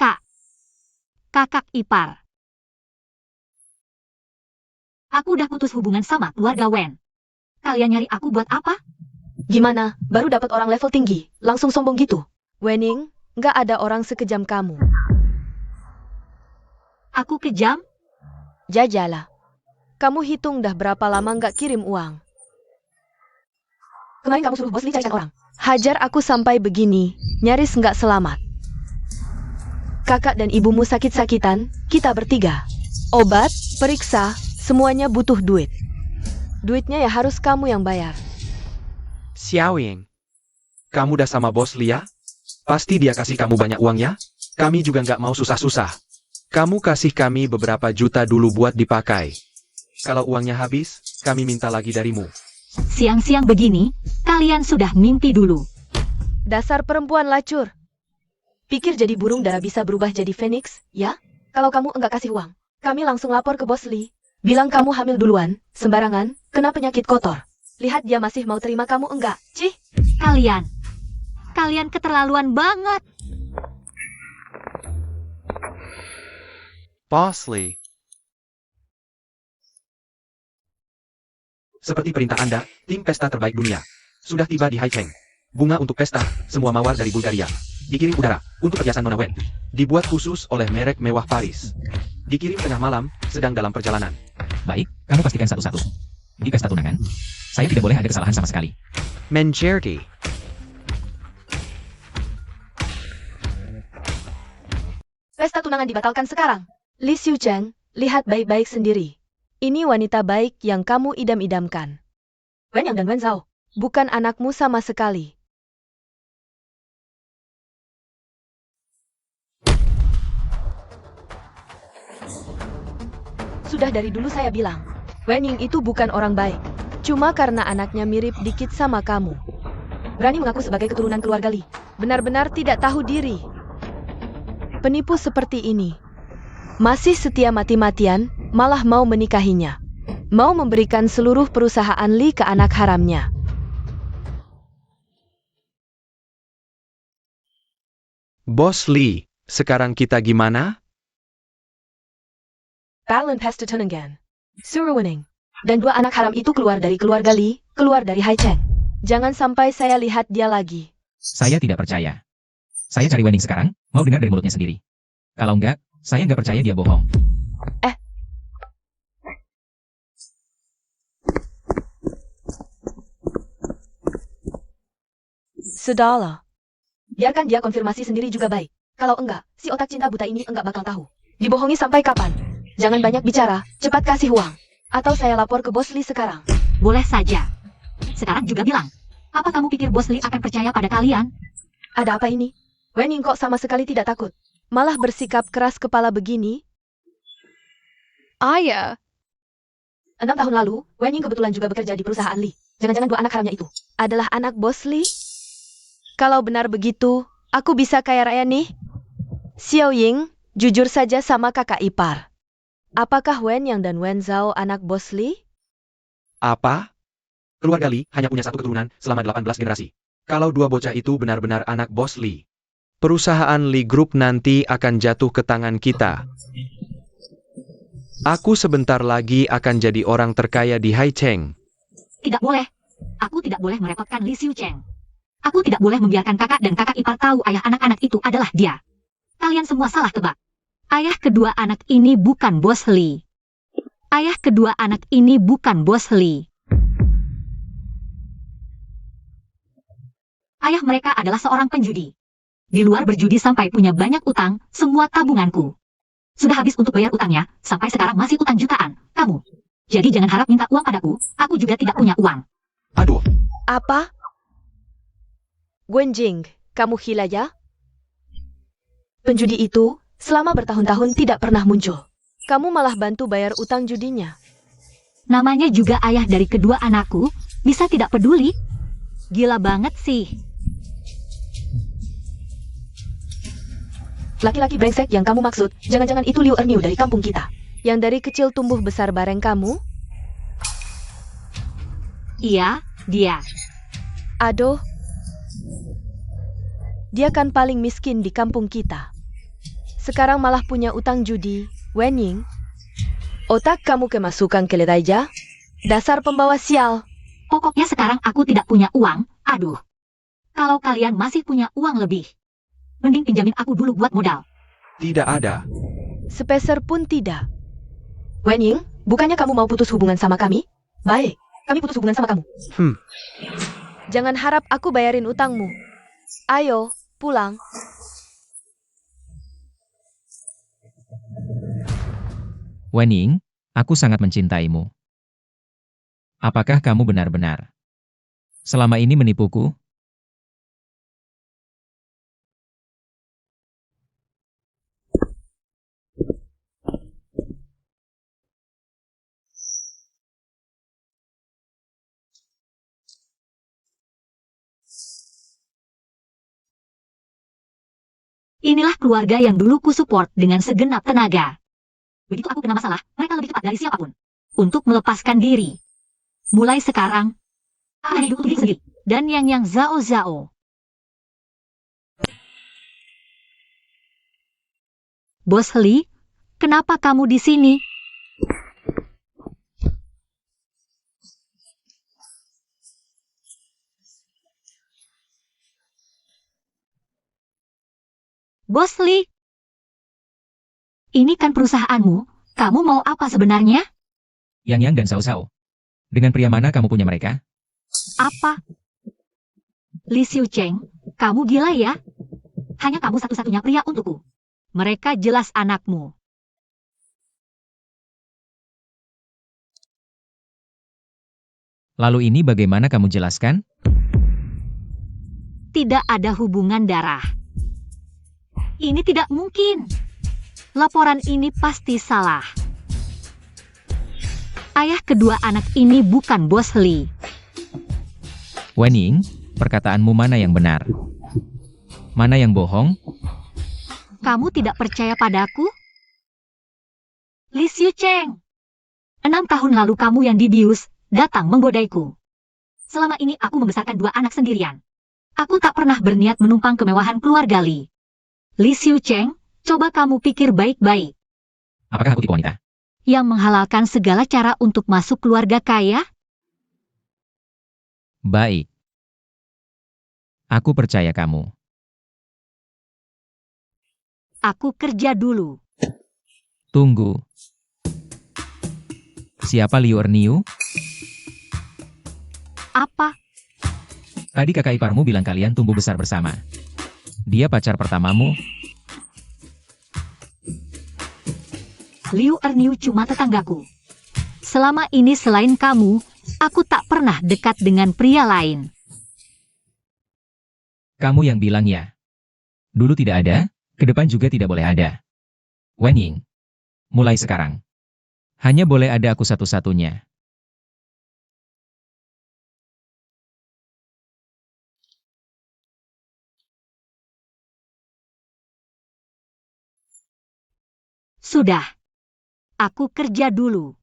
Kak. Kakak ipar. Aku udah putus hubungan sama keluarga Wen. Kalian nyari aku buat apa? Gimana, baru dapat orang level tinggi, langsung sombong gitu? Wening, nggak ada orang sekejam kamu. Aku kejam? Jajalah. Kamu hitung dah berapa lama nggak kirim uang. Kemarin kamu suruh Bos Lee carikan orang. Hajar aku sampai begini, nyaris nggak selamat. Kakak dan ibumu sakit-sakitan, kita bertiga. Obat, periksa, semuanya butuh duit. Duitnya ya harus kamu yang bayar. Xiaowing, kamu udah sama Bos Lee ya? Pasti dia kasih kamu banyak uang ya? Kami juga nggak mau susah-susah. Kamu kasih kami beberapa juta dulu buat dipakai. Kalau uangnya habis, kami minta lagi darimu. Siang-siang begini, kalian sudah mimpi dulu. Dasar perempuan lacur. Pikir jadi burung dara bisa berubah jadi phoenix, ya? Kalau kamu enggak kasih uang, kami langsung lapor ke Bos Lee. Bilang kamu hamil duluan, sembarangan, kena penyakit kotor. Lihat dia masih mau terima kamu enggak, Cih? Kalian keterlaluan banget. Bos Lee. Seperti perintah Anda, tim pesta terbaik dunia sudah tiba di Haicheng. Bunga untuk pesta, semua mawar dari Bulgaria. Dikirim udara, untuk perhiasan Nona Wen. Dibuat khusus oleh merek mewah Paris. Dikirim tengah malam, sedang dalam perjalanan. Baik, kamu pastikan satu-satu. Di pesta tunangan, saya tidak boleh ada kesalahan sama sekali. Menjerti. Pesta tunangan dibatalkan sekarang. Li Xiucheng, lihat baik-baik sendiri. Ini wanita baik yang kamu idam-idamkan. Wen Yang dan Wen Zhao, bukan anakmu sama sekali. Sudah dari dulu saya bilang, Wen Ying itu bukan orang baik. Cuma karena anaknya mirip dikit sama kamu. Berani mengaku sebagai keturunan keluarga Li. Benar-benar tidak tahu diri. Penipu seperti ini. Masih setia mati-matian, malah mau menikahinya. Mau memberikan seluruh perusahaan Li ke anak haramnya. Bos Lee, sekarang kita gimana? Balon Pesta Tunangan. Suruwening. Dan dua anak haram itu keluar dari keluarga Li, keluar dari Haicheng. Jangan sampai saya lihat dia lagi. Saya tidak percaya. Saya cari Wening sekarang, mau dengar dari mulutnya sendiri. Kalau enggak, saya nggak percaya dia bohong. Sudahlah. Biarkan dia konfirmasi sendiri juga baik. Kalau enggak, si otak cinta buta ini enggak bakal tahu. Dibohongi sampai kapan? Jangan banyak bicara, cepat kasih uang. Atau saya lapor ke Bos Lee sekarang. Boleh saja. Sekarang juga bilang. Apa kamu pikir Bos Lee akan percaya pada kalian? Ada apa ini? Wen Ying kok sama sekali tidak takut. Malah bersikap keras kepala begini. Ayah, 6 tahun lalu, Wen Ying kebetulan juga bekerja di perusahaan Li. Jangan-jangan 2 anak haramnya itu adalah anak bos Li? Kalau benar begitu, aku bisa kaya raya nih. Xiao Ying, jujur saja sama kakak ipar. Apakah Wen Yang dan Wen Zhao anak bos Li? Apa? Keluarga Li hanya punya satu keturunan selama 18 generasi. Kalau 2 bocah itu benar-benar anak bos Li, perusahaan Li Group nanti akan jatuh ke tangan kita. Aku sebentar lagi akan jadi orang terkaya di Haicheng. Tidak boleh. Aku tidak boleh merepotkan Li Xiucheng. Aku tidak boleh membiarkan kakak dan kakak ipar tahu ayah anak-anak itu adalah dia. Kalian semua salah tebak. Ayah kedua anak ini bukan bos Li. Ayah kedua anak ini bukan bos Li. Ayah mereka adalah seorang penjudi. Di luar berjudi sampai punya banyak utang, semua tabunganku sudah habis untuk bayar utangnya, sampai sekarang masih utang jutaan. Kamu. Jadi jangan harap minta uang padaku, aku juga tidak punya uang. Aduh, Apa? Guanjing, kamu gila ya? Penjudi itu selama bertahun-tahun tidak pernah muncul. Kamu malah bantu bayar utang judinya. Namanya juga ayah dari kedua anakku, bisa tidak peduli? Gila banget sih. Laki-laki brengsek yang kamu maksud, jangan-jangan itu Liu Erniu dari kampung kita. Yang dari kecil tumbuh besar bareng kamu? Iya, dia. Aduh. Dia kan paling miskin di kampung kita. Sekarang malah punya utang judi. Wen Ying, otak kamu kemasukan keledai aja? Dasar pembawa sial. Pokoknya sekarang aku tidak punya uang, aduh. Kalau kalian masih punya uang lebih, mending pinjamin aku dulu buat modal. tidak ada. Sepeser pun tidak. Wen Ying, bukannya kamu mau putus hubungan sama kami? Baik, kami putus hubungan sama kamu. Jangan harap aku bayarin utangmu. Ayo, pulang. Wen Ying, aku sangat mencintaimu. Apakah kamu benar-benar selama ini menipuku? Inilah keluarga yang dulu kusupport dengan segenap tenaga. Begitu aku kena masalah, mereka lebih cepat dari siapapun untuk melepaskan diri. Mulai sekarang, ada hidupku sendiri. Dan yang Zhao Zhao. Bos Li, kenapa kamu di sini? Bos Li, ini kan perusahaanmu. Kamu mau apa sebenarnya? Yang dan Sao Sao. Dengan pria mana kamu punya mereka? Apa? Li Xiucheng, kamu gila ya? Hanya kamu satu-satunya pria untukku. Mereka jelas anakmu. Lalu ini bagaimana kamu jelaskan? Tidak ada hubungan darah. Ini tidak mungkin. Laporan ini pasti salah. Ayah kedua anak ini bukan bos Li. Wen Ying, perkataanmu mana yang benar? Mana yang bohong? Kamu tidak percaya padaku? Li Xiucheng, 6 tahun lalu kamu yang dibius, datang menggodaiku. Selama ini aku membesarkan 2 anak sendirian. Aku tak pernah berniat menumpang kemewahan keluarga Li. Li Xiucheng, coba kamu pikir baik-baik. Apakah aku tipe wanita? Yang menghalalkan segala cara untuk masuk keluarga kaya? Baik. Aku percaya kamu. Aku kerja dulu. Tunggu. Siapa Liu Erniu? Apa? Tadi kakak iparmu bilang kalian tumbuh besar bersama. Dia pacar pertamamu? Liu Erniu cuma tetanggaku. Selama ini selain kamu, aku tak pernah dekat dengan pria lain. Kamu yang bilang ya. Dulu tidak ada, ke depan juga tidak boleh ada. Wen Ying. Mulai sekarang. Hanya boleh ada aku satu-satunya. Sudah. Aku kerja dulu.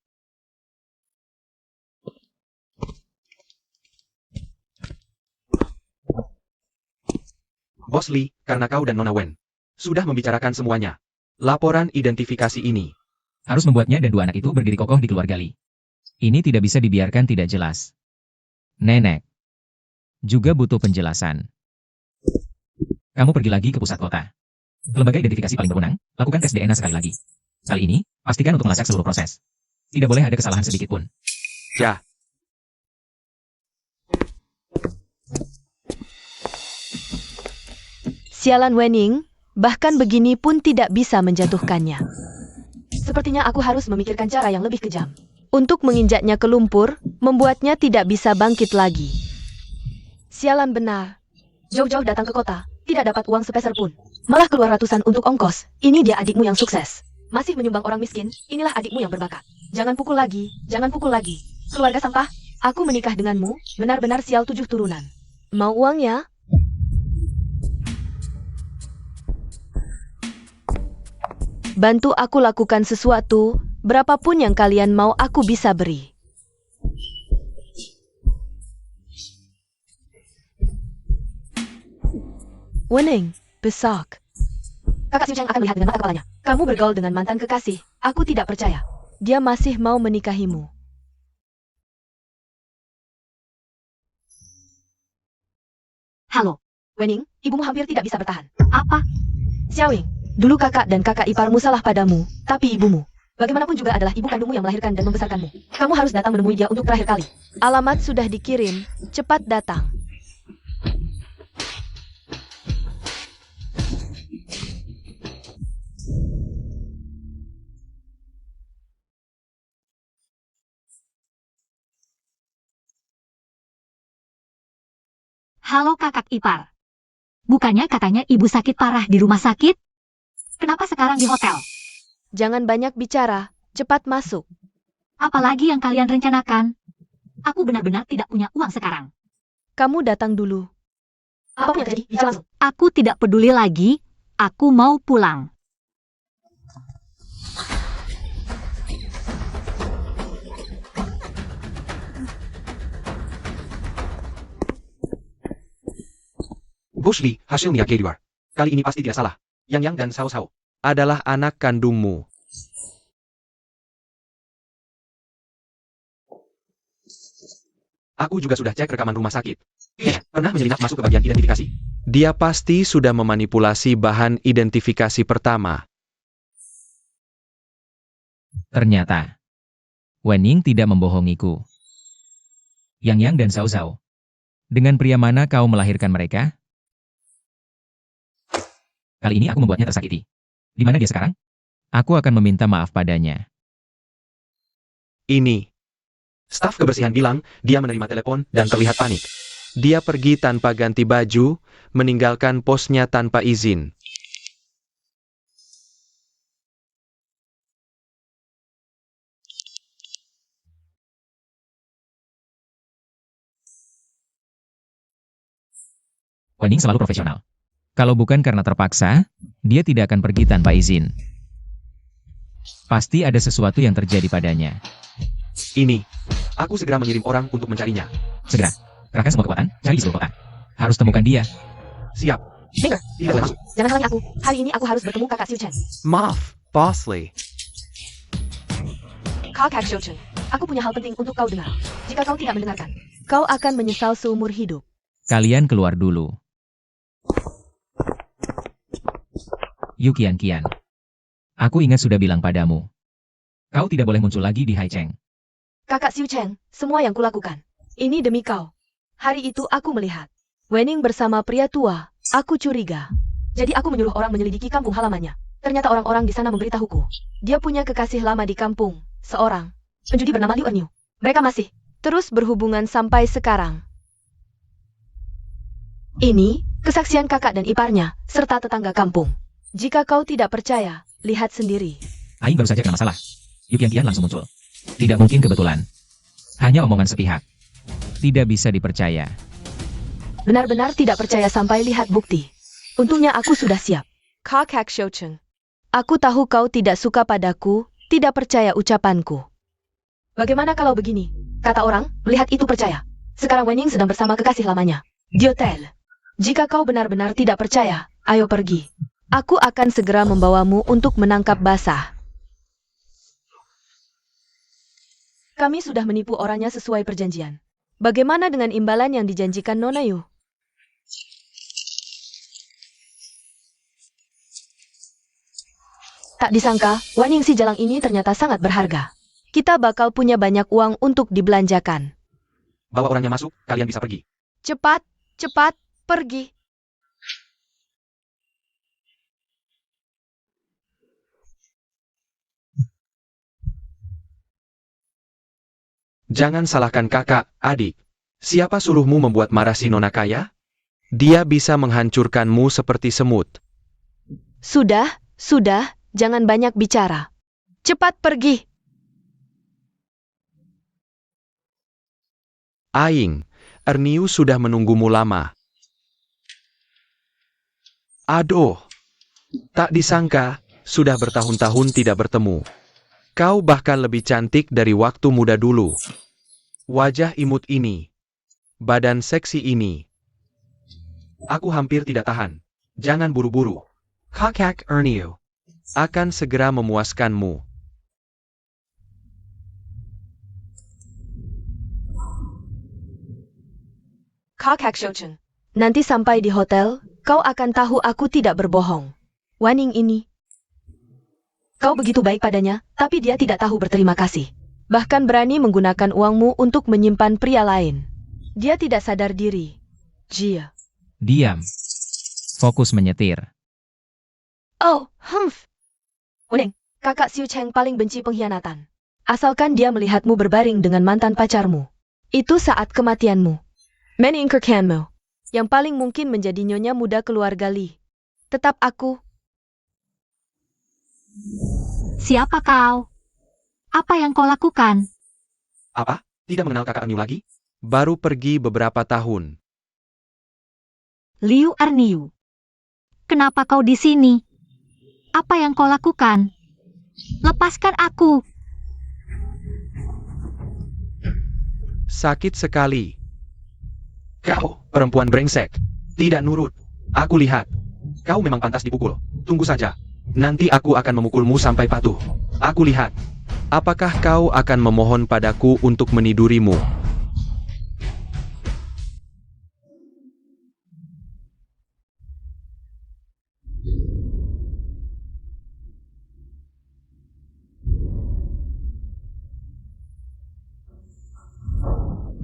Bos Lee, karena kau dan Nona Wen sudah membicarakan semuanya. Laporan identifikasi ini Harus membuatnya dan dua anak itu berdiri kokoh di keluarga Lee. Ini tidak bisa dibiarkan tidak jelas. Nenek juga butuh penjelasan. Kamu pergi lagi ke pusat kota. Ke lembaga identifikasi paling berwenang, lakukan tes DNA sekali lagi. Kali ini, pastikan untuk melacak seluruh proses. Tidak boleh ada kesalahan sedikit pun. ya. Sialan Wenning, bahkan begini pun tidak bisa menjatuhkannya. Sepertinya aku harus memikirkan cara yang lebih kejam. Untuk menginjaknya ke lumpur, membuatnya tidak bisa bangkit lagi. Sialan benar. Jauh-jauh datang ke kota, tidak dapat uang sepeser pun. Malah keluar ratusan untuk ongkos. Ini dia adikmu yang sukses. Masih menyumbang orang miskin, inilah adikmu yang berbakat. Jangan pukul lagi, jangan pukul lagi. Keluarga sampah, aku menikah denganmu, benar-benar sial 7 turunan. Mau uangnya? Bantu aku lakukan sesuatu, berapapun yang kalian mau aku bisa beri. Wenning, besok. Kakak Xiu Cheng akan melihat dengan mata kepalanya. Kamu bergaul dengan mantan kekasih. Aku tidak percaya. Dia masih mau menikahimu. Halo. Wenning, ibumu hampir tidak bisa bertahan. Apa? Xiaowing, dulu kakak dan kakak iparmu salah padamu, tapi ibumu, bagaimanapun juga adalah ibu kandungmu yang melahirkan dan membesarkanmu. Kamu harus datang menemui dia untuk terakhir kali. Alamat sudah dikirim, cepat datang. Halo kakak ipar. Bukannya katanya ibu sakit parah di rumah sakit? Kenapa sekarang di hotel? Jangan banyak bicara, cepat masuk. Apalagi yang kalian rencanakan? Aku benar-benar tidak punya uang sekarang. Kamu datang dulu. Apapun yang terjadi, bisa langsung. Aku tidak peduli lagi. Aku mau pulang. Bos Lee, hasilnya keluar. Kali ini pasti tidak salah. Yang dan Sao Sao adalah anak kandungmu. Aku juga sudah cek rekaman rumah sakit. Pernah menyelinap masuk ke bagian identifikasi. Dia pasti sudah memanipulasi bahan identifikasi pertama. Ternyata, Wenning tidak membohongiku. Yang dan Sao Sao. Dengan pria mana kau melahirkan mereka? Kali ini aku membuatnya tersakiti. Di mana dia sekarang? Aku akan meminta maaf padanya. Ini. Staf kebersihan bilang dia menerima telepon dan terlihat panik. Dia pergi tanpa ganti baju, meninggalkan posnya tanpa izin. Wenning selalu profesional. Kalau bukan karena terpaksa, dia tidak akan pergi tanpa izin. Pasti ada sesuatu yang terjadi padanya. Ini. Aku segera mengirim orang untuk mencarinya. Segera, kerahkan semua kekuatan, cari di seluruh kota. Harus temukan dia. Siap. Finger, Tidak boleh masuk. jangan halangi aku. Hari ini aku harus bertemu kakak Xiu Chen. Maaf, Boss Lee. Kakak Xiu Chen, aku punya hal penting untuk kau dengar. Jika kau tidak mendengarkan, kau akan menyesal seumur hidup. Kalian keluar dulu. Yuk Kian. Aku ingat sudah bilang padamu. Kau tidak boleh muncul lagi di Haicheng. Kakak Xiu Chen, semua yang kulakukan. Ini demi kau. Hari itu aku melihat Wenning bersama pria tua. Aku curiga. Jadi aku menyuruh orang menyelidiki kampung halamannya. Ternyata orang-orang di sana memberitahuku. Dia punya kekasih lama di kampung. Seorang penjudi bernama Liu Erniu. Mereka masih terus berhubungan sampai sekarang. Ini kesaksian kakak dan iparnya, serta tetangga kampung. Jika kau tidak percaya, lihat sendiri. Aing baru saja kena masalah. Yu Qianqian langsung muncul. Tidak mungkin kebetulan. Hanya omongan sepihak. Tidak bisa dipercaya. Benar-benar tidak percaya sampai lihat bukti. Untungnya aku sudah siap. Kakak Shoucheng. Aku tahu kau tidak suka padaku, tidak percaya ucapanku. Bagaimana kalau begini? Kata orang, melihat itu percaya. Sekarang Wening sedang bersama kekasih lamanya. Diotel. Jika kau benar-benar tidak percaya, ayo pergi. Aku akan segera membawamu untuk menangkap basah. Kami sudah menipu orangnya sesuai perjanjian. Bagaimana dengan imbalan yang dijanjikan Nona Yu? Tak disangka, Waningsi Jalang ini ternyata sangat berharga. Kita bakal punya banyak uang untuk dibelanjakan. Bawa orangnya masuk, kalian bisa pergi. Cepat, cepat, pergi. Jangan salahkan kakak, adik. Siapa suruhmu membuat marah si Nona kaya? Dia bisa menghancurkanmu seperti semut. Sudah, jangan banyak bicara. Cepat pergi. Aing, Erniu sudah menunggumu lama. Aduh, tak disangka, sudah bertahun-tahun tidak bertemu. Kau bahkan lebih cantik dari waktu muda dulu. Wajah imut ini. Badan seksi ini. Aku hampir tidak tahan. Jangan buru-buru. Kakak Erniu akan segera memuaskanmu. Kakak Shoucheng. Nanti sampai di hotel, kau akan tahu aku tidak berbohong. Waning ini. Kau begitu baik padanya, tapi dia tidak tahu berterima kasih. Bahkan berani menggunakan uangmu untuk menyimpan pria lain. Dia tidak sadar diri. Jia. Diam. Fokus menyetir. Oh, Waning, kakak Xiu Cheng paling benci pengkhianatan. Asalkan dia melihatmu berbaring dengan mantan pacarmu. Itu saat kematianmu. Meningkirkanmu. Yang paling mungkin menjadi nyonya muda keluarga Li. Tetap aku. Siapa kau? Apa yang kau lakukan? Apa? Tidak mengenal kakak Erniu lagi? Baru pergi beberapa tahun. Liu Erniu. Kenapa kau di sini? Apa yang kau lakukan? Lepaskan aku. Sakit sekali. Kau, perempuan brengsek. Tidak nurut. Aku lihat. Kau memang pantas dipukul. Tunggu saja. Nanti aku akan memukulmu sampai patuh. Aku lihat. Apakah kau akan memohon padaku untuk menidurimu?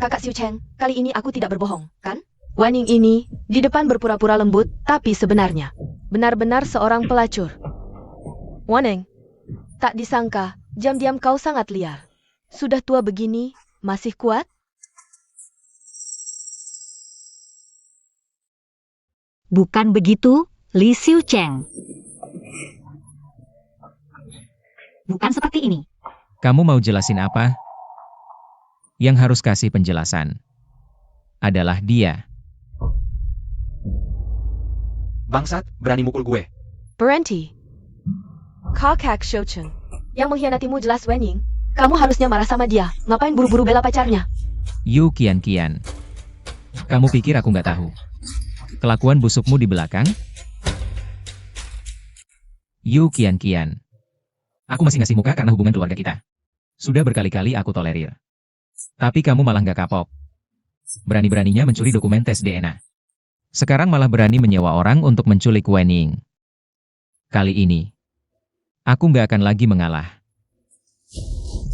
Kakak Xiu Cheng, kali ini aku tidak berbohong, kan? Waning ini, di depan berpura-pura lembut, tapi sebenarnya, benar-benar seorang pelacur. Waning, tak disangka, diam-diam kau sangat liar. Sudah tua begini, masih kuat? Bukan begitu, Li Xiu Cheng. Bukan seperti ini. Kamu mau jelasin apa? Yang harus kasih penjelasan adalah dia. Bangsat, berani mukul gue. Berhenti. Kakak Xiu Cheng, yang mengkhianatimu jelas Wening. Kamu harusnya marah sama dia. Ngapain buru-buru bela pacarnya? Yu Qianqian. Kamu pikir aku nggak tahu? Kelakuan busukmu di belakang? Yu Qianqian. Aku masih ngasih muka karena hubungan keluarga kita. Sudah berkali-kali aku tolerir. Tapi kamu malah nggak kapok. Berani-beraninya mencuri dokumen tes DNA. Sekarang malah berani menyewa orang untuk menculik Wening. Kali ini, aku nggak akan lagi mengalah.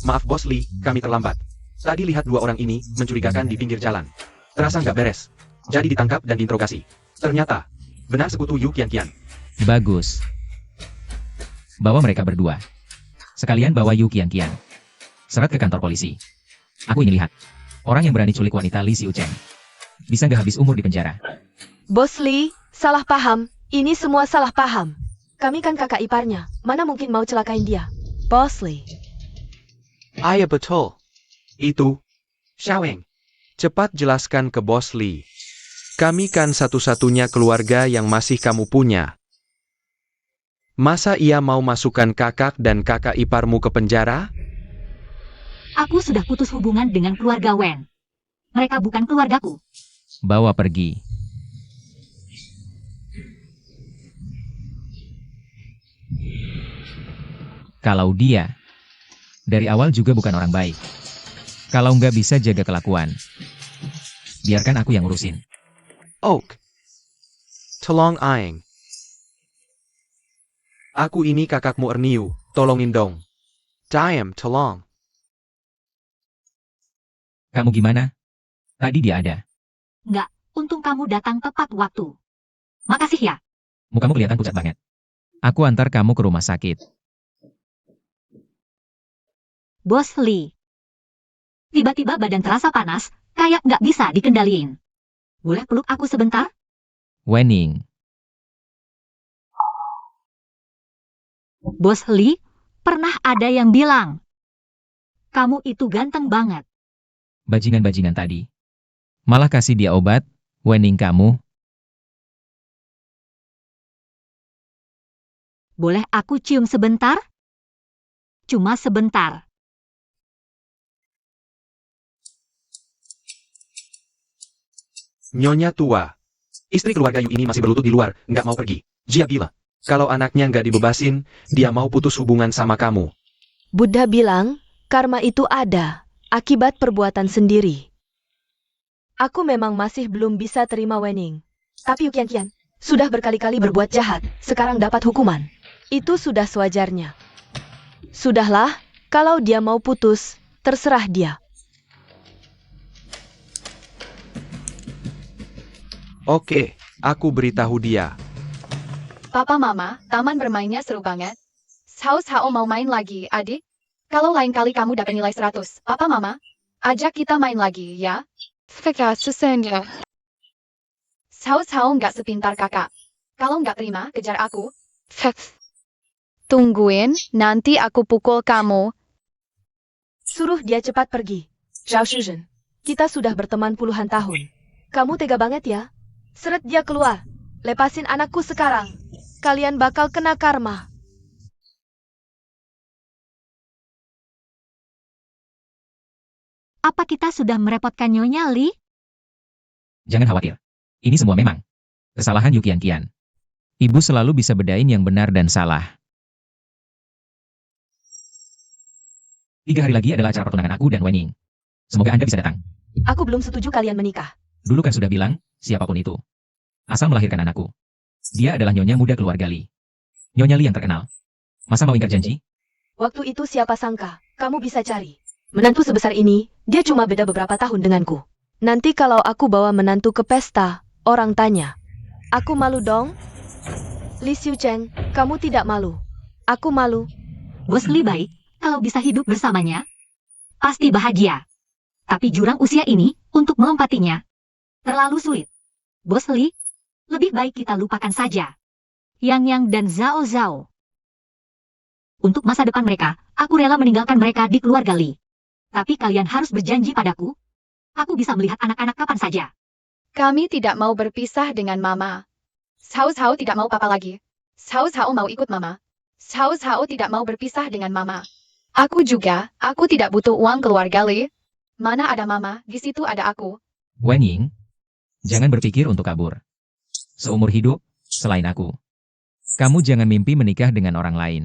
Maaf Bos Li, kami terlambat. Tadi lihat dua orang ini mencurigakan di pinggir jalan. Terasa nggak beres. Jadi ditangkap dan diinterogasi. Ternyata, benar sekutu Yu Qianqian. Bagus. Bawa mereka berdua. Sekalian bawa Yu Qianqian. Seret ke kantor polisi. Aku ingin lihat. Orang yang berani culik wanita Li Xiu Cheng. Bisa nggak habis umur di penjara? Bos Li, salah paham. Ini semua salah paham. Kami kan kakak iparnya. Mana mungkin mau celakain dia? Bos Li. Iya betul. Itu, Xiaoweng. Cepat jelaskan ke Bos Li. Kami kan satu-satunya keluarga yang masih kamu punya. Masa ia mau masukkan kakak dan kakak iparmu ke penjara? Aku sudah putus hubungan dengan keluarga Wen. Mereka bukan keluargaku. Bawa pergi. Kalau dia dari awal juga bukan orang baik. Kalau nggak bisa jaga kelakuan, biarkan aku yang ngurusin. Oak. Tolong Aeng. Aku ini kakakmu Erniu, tolongin dong. Diam, tolong. Kamu gimana? Tadi dia ada. Enggak, untung kamu datang tepat waktu. Makasih ya. Mukamu kelihatan pucat banget. Aku antar kamu ke rumah sakit. Bos Li. Tiba-tiba badan terasa panas, kayak nggak bisa dikendaliin. Boleh peluk aku sebentar? Wening. Bos Li, pernah ada yang bilang, kamu itu ganteng banget. Bajingan-bajingan tadi. Malah kasih dia obat, Wening kamu. Boleh aku cium sebentar? Cuma sebentar. Nyonya tua. Istri keluarga Yu ini masih berlutut di luar, nggak mau pergi. Jia bilang, kalau anaknya nggak dibebasin, dia mau putus hubungan sama kamu. Buddha bilang, karma itu ada, akibat perbuatan sendiri. Aku memang masih belum bisa terima Wening. Tapi Yukian sudah berkali-kali berbuat jahat, sekarang dapat hukuman. Itu sudah sewajarnya. Sudahlah, kalau dia mau putus, terserah dia. Oke, aku beritahu dia. Papa Mama, taman bermainnya seru banget. Sao mau main lagi, adik? Kalau lain kali kamu dapat nilai 100, Papa Mama, ajak kita main lagi, ya? Kakak susahnya. Sao nggak sepintar kakak. Kalau nggak terima, kejar aku. Tungguin, nanti aku pukul kamu. Suruh dia cepat pergi. Zhao Shuzhen, kita sudah berteman puluhan tahun. Kamu tega banget ya? Seret dia keluar. Lepasin anakku sekarang. Kalian bakal kena karma. Apa kita sudah merepotkan Nyonya Li? Jangan khawatir. Ini semua memang kesalahan Yukian Qian. Ibu selalu bisa bedain yang benar dan salah. 3 hari lagi adalah acara pertunangan aku dan Wening. Semoga Anda bisa datang. Aku belum setuju kalian menikah. Dulu kan sudah bilang, siapapun itu. Asal melahirkan anakku. Dia adalah nyonya muda keluarga Li. Nyonya Li yang terkenal. Masa mau ingkar janji? Waktu itu siapa sangka, kamu bisa cari. Menantu sebesar ini, dia cuma beda beberapa tahun denganku. Nanti kalau aku bawa menantu ke pesta, orang tanya. Aku malu dong? Li Xiucheng, kamu tidak malu. Aku malu. Bos Li baik, kalau bisa hidup bersamanya, pasti bahagia. Tapi jurang usia ini, untuk melompatinya, terlalu sulit. Bos Li, lebih baik kita lupakan saja Yang dan Zhao Zhao. Untuk masa depan mereka, aku rela meninggalkan mereka di keluarga Li. Tapi kalian harus berjanji padaku, aku bisa melihat anak-anak kapan saja. Kami tidak mau berpisah dengan Mama. Sao tidak mau papa lagi. Sao mau ikut Mama. Sao tidak mau berpisah dengan Mama. Aku juga, aku tidak butuh uang keluarga Li. Mana ada Mama, di situ ada aku. Wening, jangan berpikir untuk kabur. Seumur hidup, selain aku. Kamu jangan mimpi menikah dengan orang lain.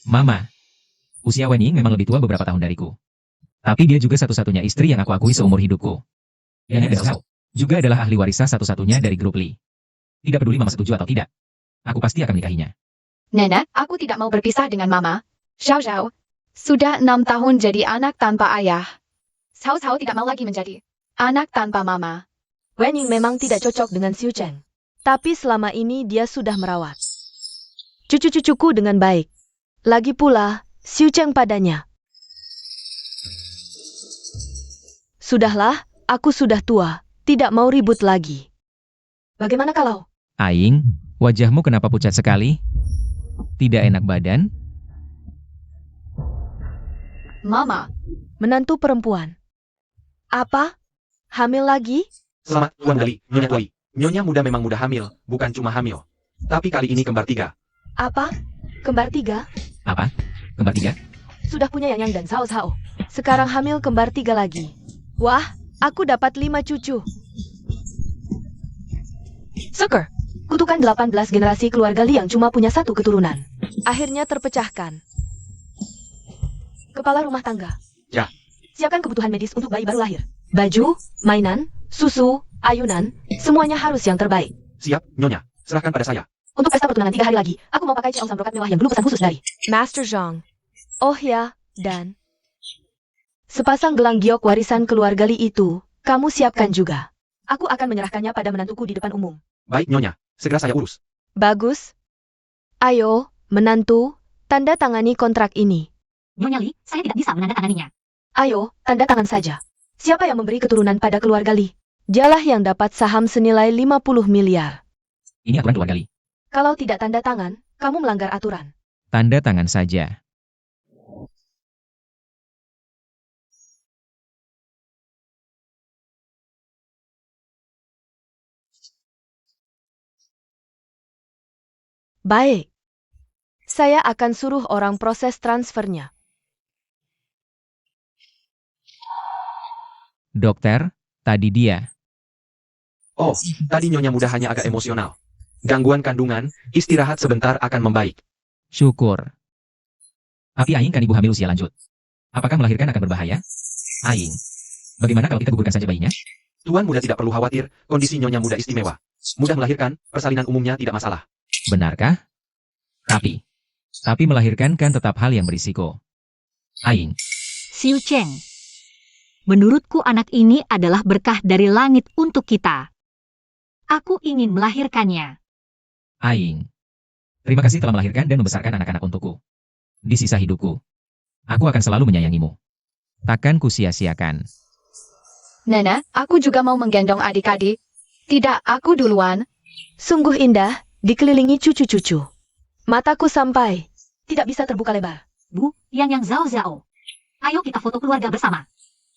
Mama, usia Wening memang lebih tua beberapa tahun dariku. Tapi dia juga satu-satunya istri yang aku akui seumur hidupku. Dan Zhao juga adalah ahli warisnya satu-satunya dari grup Li. Tidak peduli Mama setuju atau tidak, aku pasti akan menikahinya. Nenek, aku tidak mau berpisah dengan Mama. Zhao, sudah 6 tahun jadi anak tanpa ayah. Sao tidak mau lagi menjadi anak tanpa Mama. Wening memang tidak cocok dengan Xiucheng. Tapi selama ini dia sudah merawat cucu-cucuku dengan baik. Lagi pula, Xiucheng padanya. Sudahlah, aku sudah tua, tidak mau ribut lagi. Bagaimana kalau? Aing, wajahmu kenapa pucat sekali? Tidak enak badan? Mama, Menantu perempuan. Apa? Hamil lagi? Selamat, Tuan Gali, Nyonya Tuai. Nyonya muda memang mudah hamil, bukan cuma hamil. Tapi kali ini kembar 3. Apa? Kembar 3? Apa? Kembar 3? Sudah punya Yang dan Sao Sao. Sekarang hamil kembar 3 lagi. Wah, aku dapat 5 cucu. Syukur. Kutukan 18 generasi keluarga Li yang cuma punya 1 keturunan. Akhirnya terpecahkan. Kepala rumah tangga. Ya. Siapkan kebutuhan medis untuk bayi baru lahir. Baju, mainan, susu, ayunan, semuanya harus yang terbaik. Siap, Nyonya. Serahkan pada saya. Untuk pesta pertunangan 3 hari lagi, aku mau pakai ceongsan brokat mewah yang dulu pesan khusus dari Master Zhang. Oh ya, dan sepasang gelang giok warisan keluarga Li itu, kamu siapkan juga. Aku akan menyerahkannya pada menantuku di depan umum. Baik, Nyonya. Segera saya urus. Bagus. Ayo, menantu, tanda tangani kontrak ini. Nyonya Li, saya tidak bisa menandatanganinya. Ayo, tanda tangan saja. Siapa yang memberi keturunan pada keluarga Li? Dialah yang dapat saham senilai 50 miliar. Ini aturan keluarga Li. Kalau tidak tanda tangan, kamu melanggar aturan. Tanda tangan saja. Baik. Saya akan suruh orang proses transfernya. Dokter, tadi dia. Oh, tadi Nyonya muda hanya agak emosional. Gangguan kandungan, istirahat sebentar akan membaik. Syukur. Tapi Aing kan ibu hamil usia lanjut. Apakah melahirkan akan berbahaya? Aing. Bagaimana kalau kita gugurkan saja bayinya? Tuan muda tidak perlu khawatir, kondisi Nyonya muda istimewa. Mudah melahirkan, persalinan umumnya tidak masalah. Benarkah? Tapi melahirkan kan tetap hal yang berisiko. Aing. Xiu Cheng. Menurutku anak ini adalah berkah dari langit untuk kita. Aku ingin melahirkannya. Aing. Terima kasih telah melahirkan dan membesarkan anak-anak untukku. Di sisa hidupku, aku akan selalu menyayangimu. Takkan kusia-siakan. Nena, aku juga mau menggendong adik-adik. Tidak, aku duluan. Sungguh indah, dikelilingi cucu-cucu. Mataku sampai tidak bisa terbuka lebar. Bu, yang Zhao Zhao. Ayo kita foto keluarga bersama.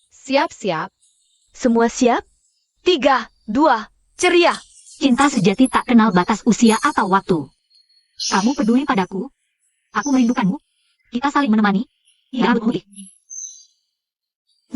Siap-siap. Semua siap? 3, 2, ceria. Cinta sejati tak kenal batas usia atau waktu. Kamu peduli padaku. Aku merindukanmu. Kita saling menemani. Rambut putih.